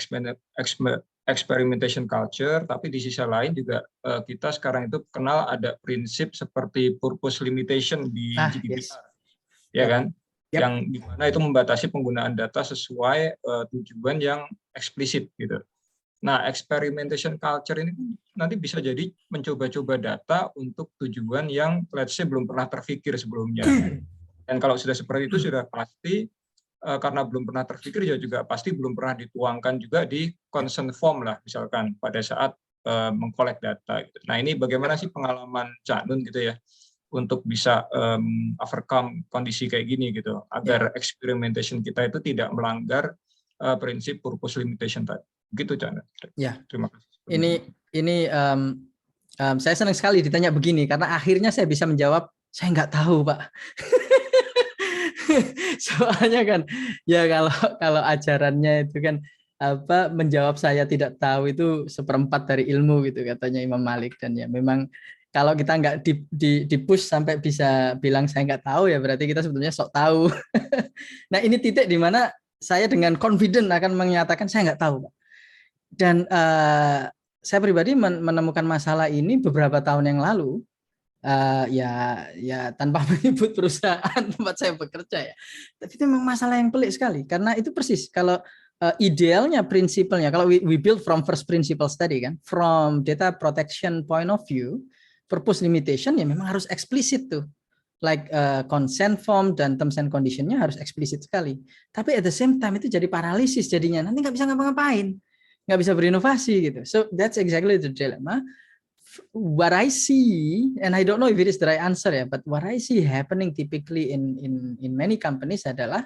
experimentation culture, tapi di sisi lain juga kita sekarang itu kenal ada prinsip seperti purpose limitation di GDPR, Yes. ya kan? Yep. Yang dimana itu membatasi penggunaan data sesuai tujuan yang eksplisit gitu. Nah, experimentation culture ini nanti bisa jadi mencoba-coba data untuk tujuan yang let's say belum pernah terfikir sebelumnya. Dan kalau sudah seperti itu sudah pasti karena belum pernah terfikir ya juga pasti belum pernah dituangkan juga di consent form lah misalkan pada saat mengkolek data gitu. Nah, ini bagaimana sih pengalaman Cak Nun gitu ya untuk bisa overcome kondisi kayak gini gitu agar experimentation kita itu tidak melanggar prinsip purpose limitation tadi. Begitu Cak Nun. Ya. Terima kasih. Ini saya senang sekali ditanya begini karena akhirnya saya bisa menjawab saya nggak tahu Pak. Soalnya kan ya kalau ajarannya itu kan menjawab saya tidak tahu itu seperempat dari ilmu gitu katanya Imam Malik, dan ya memang kalau kita nggak di push sampai bisa bilang saya nggak tahu ya berarti kita sebetulnya sok tahu. Nah ini titik di mana saya dengan confident akan menyatakan saya nggak tahu Pak. Dan saya pribadi menemukan masalah ini beberapa tahun yang lalu. Ya tanpa menyebut perusahaan tempat saya bekerja ya. Tapi itu memang masalah yang pelik sekali karena itu persis kalau idealnya prinsipalnya kalau we build from first principles tadi kan, from data protection point of view, purpose limitation ya memang harus eksplisit tuh. Like consent form dan terms and condition-nya harus eksplisit sekali. Tapi at the same time itu jadi paralisis jadinya. Nanti nggak bisa ngapa-ngapain, nggak bisa berinovasi gitu. So that's exactly the dilemma. What I see, and I don't know if it is the right answer ya, but what I see happening typically in many companies adalah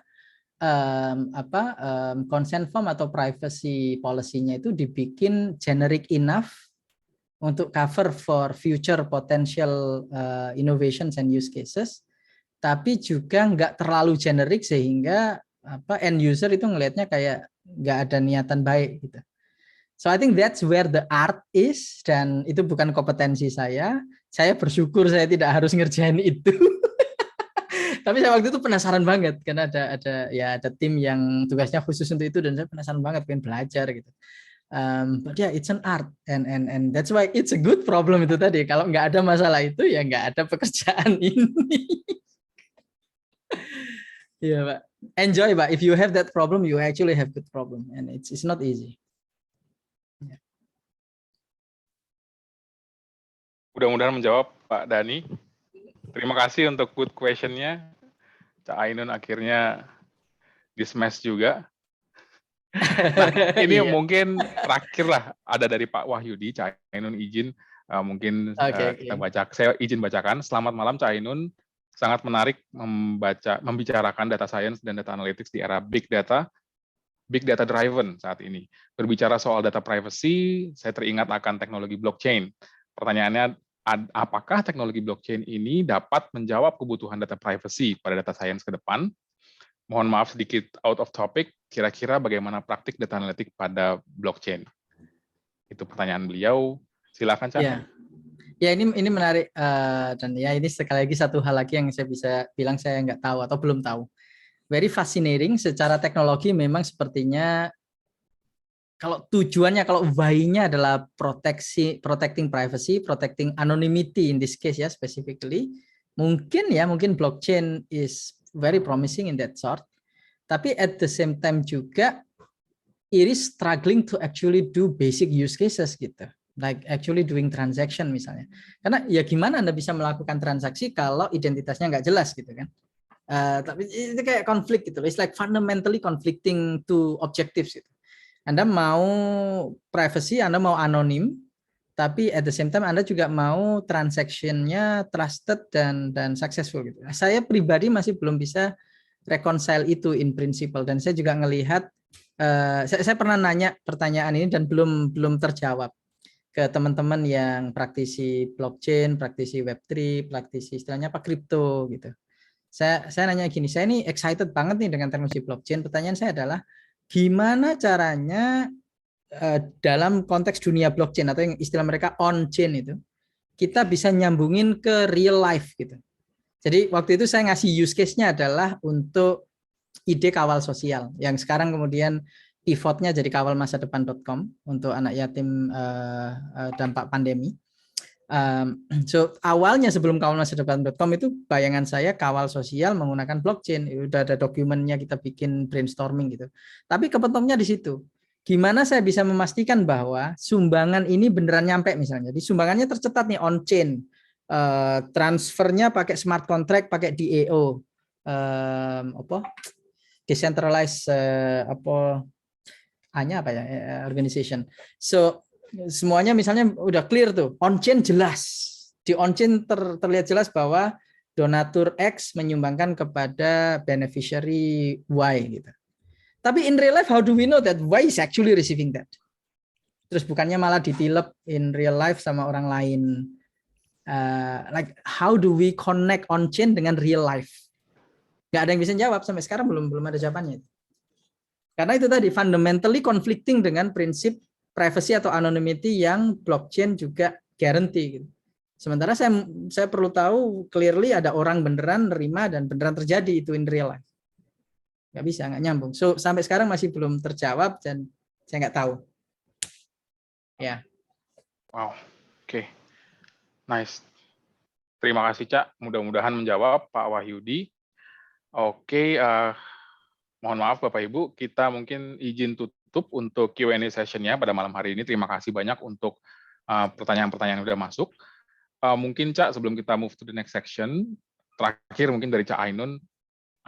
consent form atau privacy policy-nya itu dibikin generic enough untuk cover for future potential innovations and use cases, tapi juga nggak terlalu generik sehingga end user itu ngelihatnya kayak nggak ada niatan baik gitu. So I think that's where the art is, dan itu bukan kompetensi saya. Saya bersyukur saya tidak harus ngerjain itu. Tapi saya waktu itu penasaran banget karena ada tim yang tugasnya khusus untuk itu dan saya penasaran banget pengen belajar gitu. But yeah, it's an art and that's why it's a good problem itu tadi. Kalau nggak ada masalah itu ya nggak ada pekerjaan ini. Iya Pak. Enjoy Pak. If you have that problem, you actually have good problem and it's not easy. Mudah-mudahan menjawab Pak Dhani. Terima kasih untuk good question-nya. Cak Ainun akhirnya di-smash juga. Nah, ini Iya. mungkin terakhir lah, ada dari Pak Wahyudi. Cak Ainun izin mungkin Oke, kita oke. baca. Saya izin bacakan. Selamat malam Cak Ainun. Sangat menarik membicarakan data science dan data analytics di era big data driven saat ini. Berbicara soal data privacy, saya teringat akan teknologi blockchain. Pertanyaannya, apakah teknologi blockchain ini dapat menjawab kebutuhan data privacy pada data science ke depan? Mohon maaf sedikit out of topic, kira-kira bagaimana praktik data analitik pada blockchain? Itu pertanyaan beliau. Silakan, Cak. Ya, ya ini menarik dan ya ini sekali lagi satu hal lagi yang saya bisa bilang saya nggak tahu atau belum tahu. Very fascinating. Secara teknologi memang sepertinya kalau tujuannya, kalau why-nya adalah protecting privacy, protecting anonymity in this case ya specifically, mungkin blockchain is very promising in that sort. Tapi at the same time juga it is struggling to actually do basic use cases gitu. Like actually doing transaction misalnya. Karena ya gimana Anda bisa melakukan transaksi kalau identitasnya nggak jelas gitu kan. Tapi itu kayak konflik gitu. It's like fundamentally conflicting two objectives gitu. Anda mau privacy, Anda mau anonim, tapi at the same time Anda juga mau transaction-nya trusted dan successful gitu. Saya pribadi masih belum bisa reconcile itu in principle, dan saya juga ngelihat saya pernah nanya pertanyaan ini dan belum terjawab ke teman-teman yang praktisi blockchain, praktisi Web3, praktisi istilahnya apa kripto gitu. Saya nanya gini, saya ini excited banget nih dengan teknologi blockchain. Pertanyaan saya adalah gimana caranya dalam konteks dunia blockchain atau yang istilah mereka on-chain itu, kita bisa nyambungin ke real life gitu. Jadi waktu itu saya ngasih use case-nya adalah untuk ide kawal sosial, yang sekarang kemudian pivotnya jadi kawalmasadepan.com untuk anak yatim dampak pandemi. So awalnya sebelum kawalmasadepan.com itu bayangan saya kawal sosial menggunakan blockchain, udah ada dokumennya, kita bikin brainstorming gitu. Tapi kepotongnya di situ. Gimana saya bisa memastikan bahwa sumbangan ini beneran nyampe misalnya. Di sumbangannya tercetat nih on chain. Transfernya pakai smart contract, pakai DAO. Decentralized apa ya organization. So semuanya misalnya udah clear tuh, on chain jelas. Di on chain terlihat jelas bahwa donatur X menyumbangkan kepada beneficiary Y gitu. Tapi in real life, how do we know that Y is actually receiving that? Terus bukannya malah ditilep in real life sama orang lain. Like how do we connect on chain dengan real life? Gak ada yang bisa jawab sampai sekarang, belum ada jawabannya. Karena itu tadi fundamentally conflicting dengan prinsip privacy atau anonymity yang blockchain juga guarantee gitu. Sementara saya perlu tahu clearly ada orang beneran nerima dan beneran terjadi itu in real life. Nggak bisa, nggak nyambung. So sampai sekarang masih belum terjawab dan saya nggak tahu. Ya. Wow, oke. Nice. Terima kasih, Cak. Mudah-mudahan menjawab Pak Wahyudi. Oke, mohon maaf Bapak Ibu, kita mungkin izin tutup untuk Q&A session-nya pada malam hari ini. Terima kasih banyak untuk pertanyaan-pertanyaan yang sudah masuk. Mungkin Cak, sebelum kita move to the next section, terakhir mungkin dari Cak Ainun,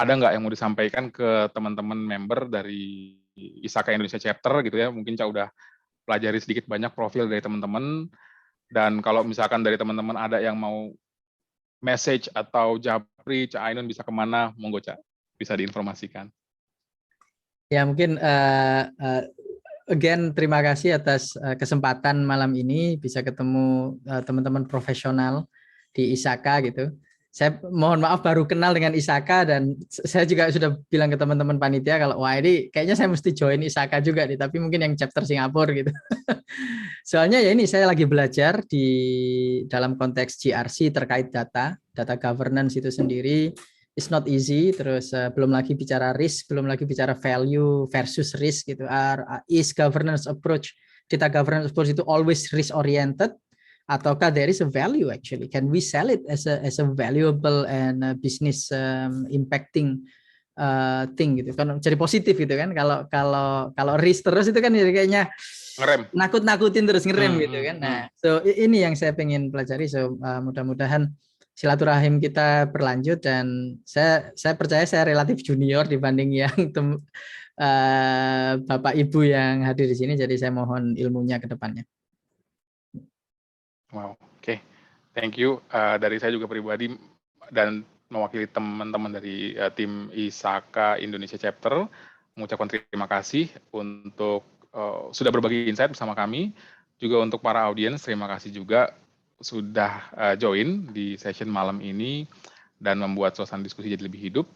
ada nggak yang mau disampaikan ke teman-teman member dari ISAKA Indonesia Chapter gitu ya? Mungkin Cak udah pelajari sedikit banyak profil dari teman-teman, dan kalau misalkan dari teman-teman ada yang mau message atau japri, Cak Ainun bisa kemana? Monggo Cak, bisa diinformasikan. Ya mungkin again terima kasih atas kesempatan malam ini bisa ketemu teman-teman profesional di ISAKA gitu. Saya mohon maaf baru kenal dengan ISAKA dan saya juga sudah bilang ke teman-teman panitia kalau wah ini kayaknya saya mesti join ISAKA juga nih, tapi mungkin yang chapter Singapura gitu. Soalnya ya ini saya lagi belajar di dalam konteks GRC terkait data governance itu sendiri. It's not easy, terus belum lagi bicara risk, belum lagi bicara value versus risk gitu. Is governance approach, data governance approach itu always risk oriented, ataukah there is a value actually? Can we sell it as a valuable and business impacting thing gitu? Kan jadi positif gitu kan? Kalau risk terus itu kan kayaknya ngerem, nakut-nakutin terus ngerem gitu kan? Nah, so ini yang saya pengen pelajari. So mudah-mudahan silaturahim kita berlanjut dan saya percaya saya relatif junior dibanding yang Bapak Ibu yang hadir di sini, jadi saya mohon ilmunya ke depannya. Wow, oke. Thank you. Dari saya juga pribadi dan mewakili teman-teman dari tim ISAKA Indonesia Chapter, mengucapkan terima kasih untuk sudah berbagi insight bersama kami. Juga untuk para audiens, terima kasih juga sudah join di session malam ini dan membuat suasana diskusi jadi lebih hidup.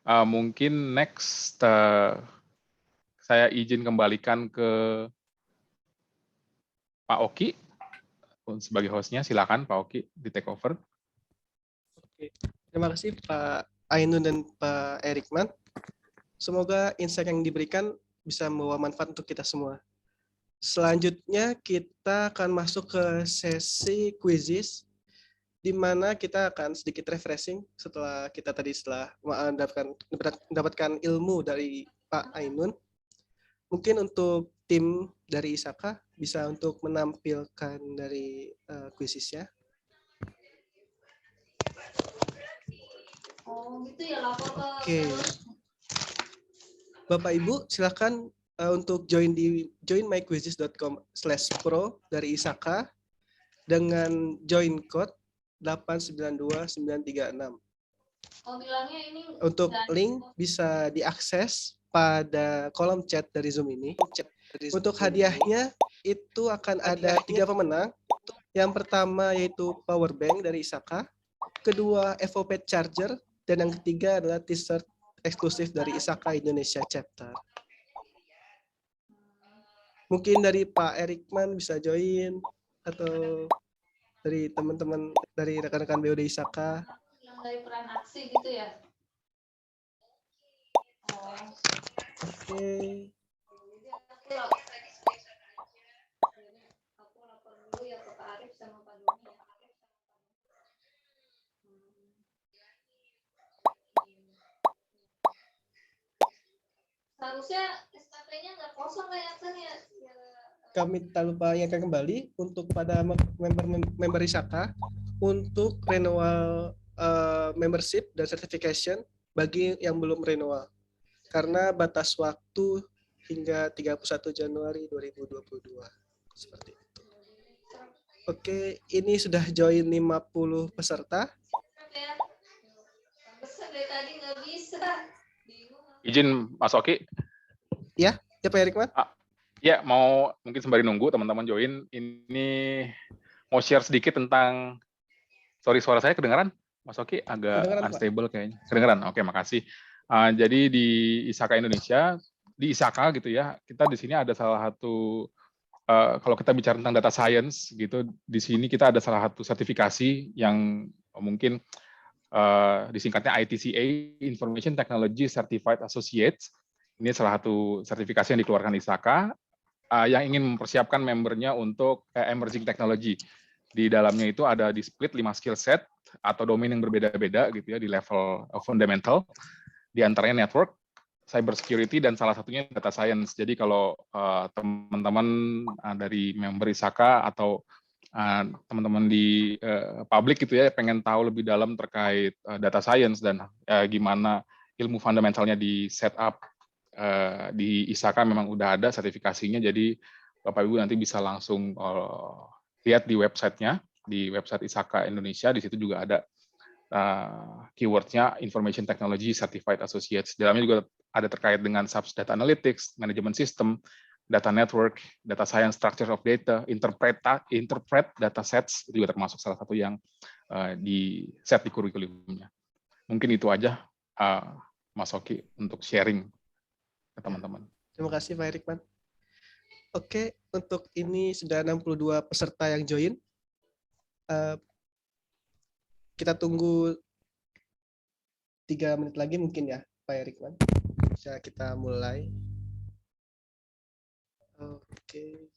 Mungkin next saya izin kembalikan ke Pak Oki sebagai hostnya. Silakan Pak Oki di take over. Oke. Terima kasih Pak Ainun dan Pak Erikman. Semoga insight yang diberikan bisa membawa manfaat untuk kita semua. Selanjutnya kita akan masuk ke sesi quizzes, di mana kita akan sedikit refreshing setelah mendapatkan ilmu dari Pak Ainun. Mungkin untuk tim dari ISAKA bisa untuk menampilkan dari quizesnya. Oke. Bapak Ibu silakan untuk join di joinmyquizzes.com/pro dari ISAKA dengan join code 892936. Untuk link bisa diakses pada kolom chat dari Zoom ini. Untuk hadiahnya itu akan ada 3 pemenang. Yang pertama yaitu power bank dari ISAKA, kedua FOP charger, dan yang ketiga adalah t-shirt eksklusif dari ISAKA Indonesia Chapter. Mungkin dari Pak Erikman bisa join, atau dari teman-teman dari rekan-rekan BOD ISAKA. Yang dari peran aksi gitu ya? Oke. Aku lapor dulu ya ke Pak Arif sama Pak Doni ya. Seharusnya SKP-nya nggak kosong kayak kan ya? Kami tak lupa ingatkan kembali untuk pada member ISAKA untuk renewal membership dan certification bagi yang belum renewal. Karena batas waktu hingga 31 Januari 2022. Seperti itu. Oke, ini sudah join 50 peserta. Dari tadi nggak bisa. Izin Mas Oki. Ya Pak Erikman. Ya, mau mungkin sembari nunggu teman-teman join, ini mau share sedikit tentang, sorry suara saya kedengaran? Mas Oki agak Kedengeran, unstable kayaknya. Kedengeran? Oke, makasih. Jadi di ISAKA Indonesia, di ISAKA gitu ya, kita di sini ada salah satu, kalau kita bicara tentang data science gitu, di sini kita ada salah satu sertifikasi yang mungkin disingkatnya ITCA, Information Technology Certified Associates. Ini salah satu sertifikasi yang dikeluarkan ISAKA yang ingin mempersiapkan membernya untuk emerging technology. Di dalamnya itu ada di split 5 skill set atau domain yang berbeda-beda gitu ya di level fundamental. Di antaranya network, cyber security, dan salah satunya data science. Jadi kalau teman-teman dari member ISAKA atau teman-teman di publik gitu ya pengen tahu lebih dalam terkait data science dan gimana ilmu fundamentalnya di setup di ISAKA memang udah ada sertifikasinya, jadi Bapak Ibu nanti bisa langsung lihat di websitenya, di website ISAKA Indonesia, di situ juga ada keywordnya Information Technology Certified Associates. Di dalamnya juga ada terkait dengan subs data analytics, management system, data network, data science, structure of data, interpret data sets, itu juga termasuk salah satu yang di set di kurikulumnya. Mungkin itu aja Mas Oki untuk sharing ke teman-teman. Terima kasih Pak Erikman. Oke, untuk ini sudah 62 peserta yang join. Kita tunggu 3 menit lagi mungkin ya Pak Erikman. Bisa kita mulai. Oke.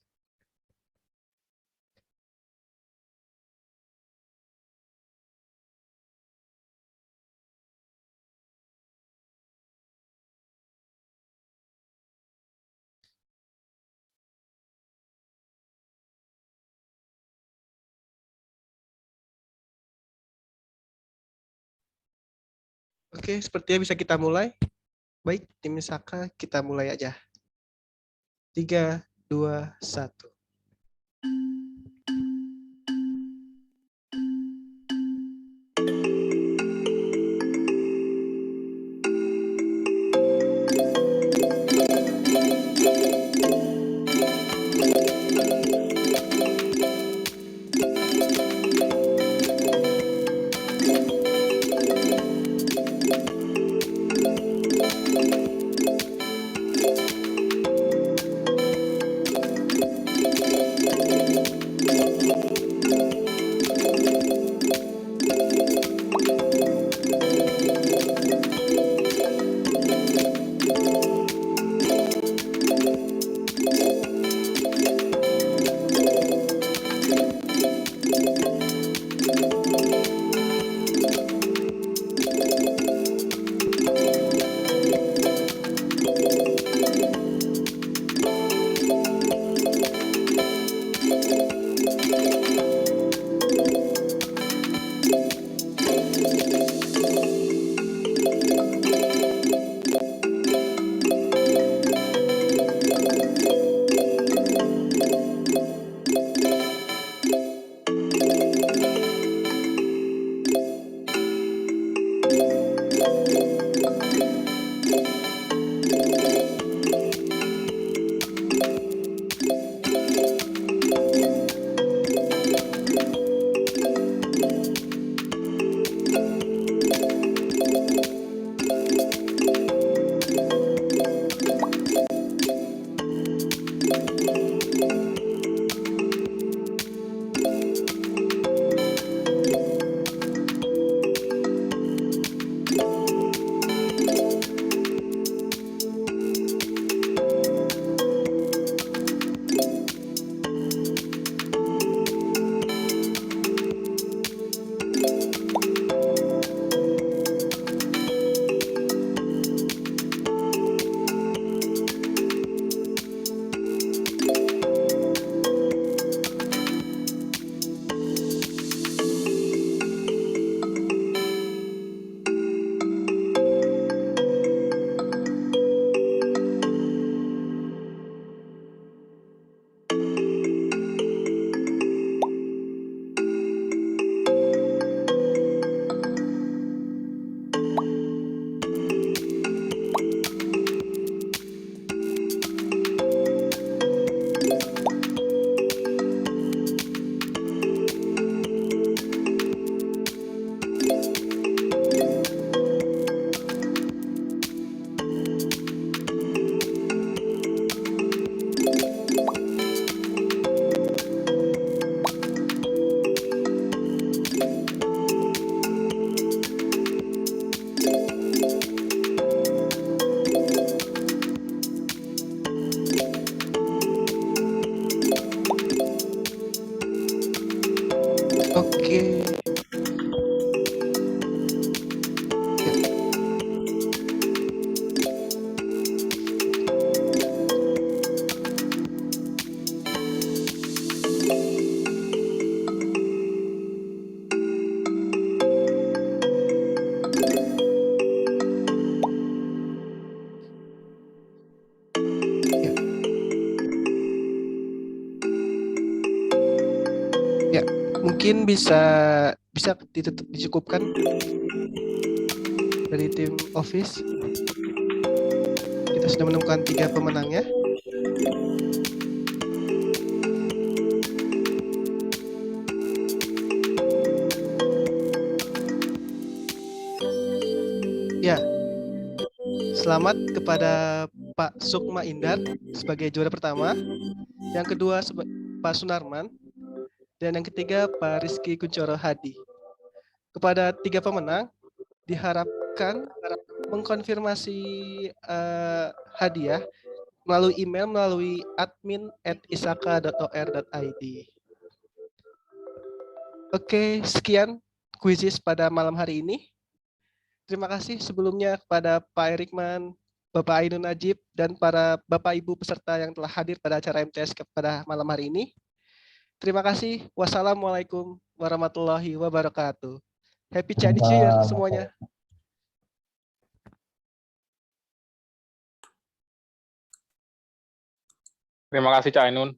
Oke, sepertinya bisa kita mulai. Baik, tim Saka, kita mulai aja. 3, 2, 1. Oke. Ya, mungkin bisa dicukupkan dari tim Office. Kita sudah menemukan 3 pemenangnya. Ya, selamat kepada Pak Sukma Indar sebagai juara pertama, yang kedua Pak Sunarman, dan yang ketiga Pak Rizky Kuncoro Hadi. Kepada 3 pemenang, diharapkan mengkonfirmasi hadiah melalui email melalui admin@isaka.or.id. Oke, sekian kuisis pada malam hari ini. Terima kasih sebelumnya kepada Pak Erikman, Bapak Ainun Najib, dan para Bapak Ibu peserta yang telah hadir pada acara MTS pada malam hari ini. Terima kasih. Wassalamualaikum warahmatullahi wabarakatuh. Happy Chinese New Year semuanya. Terima kasih Cak Ainun.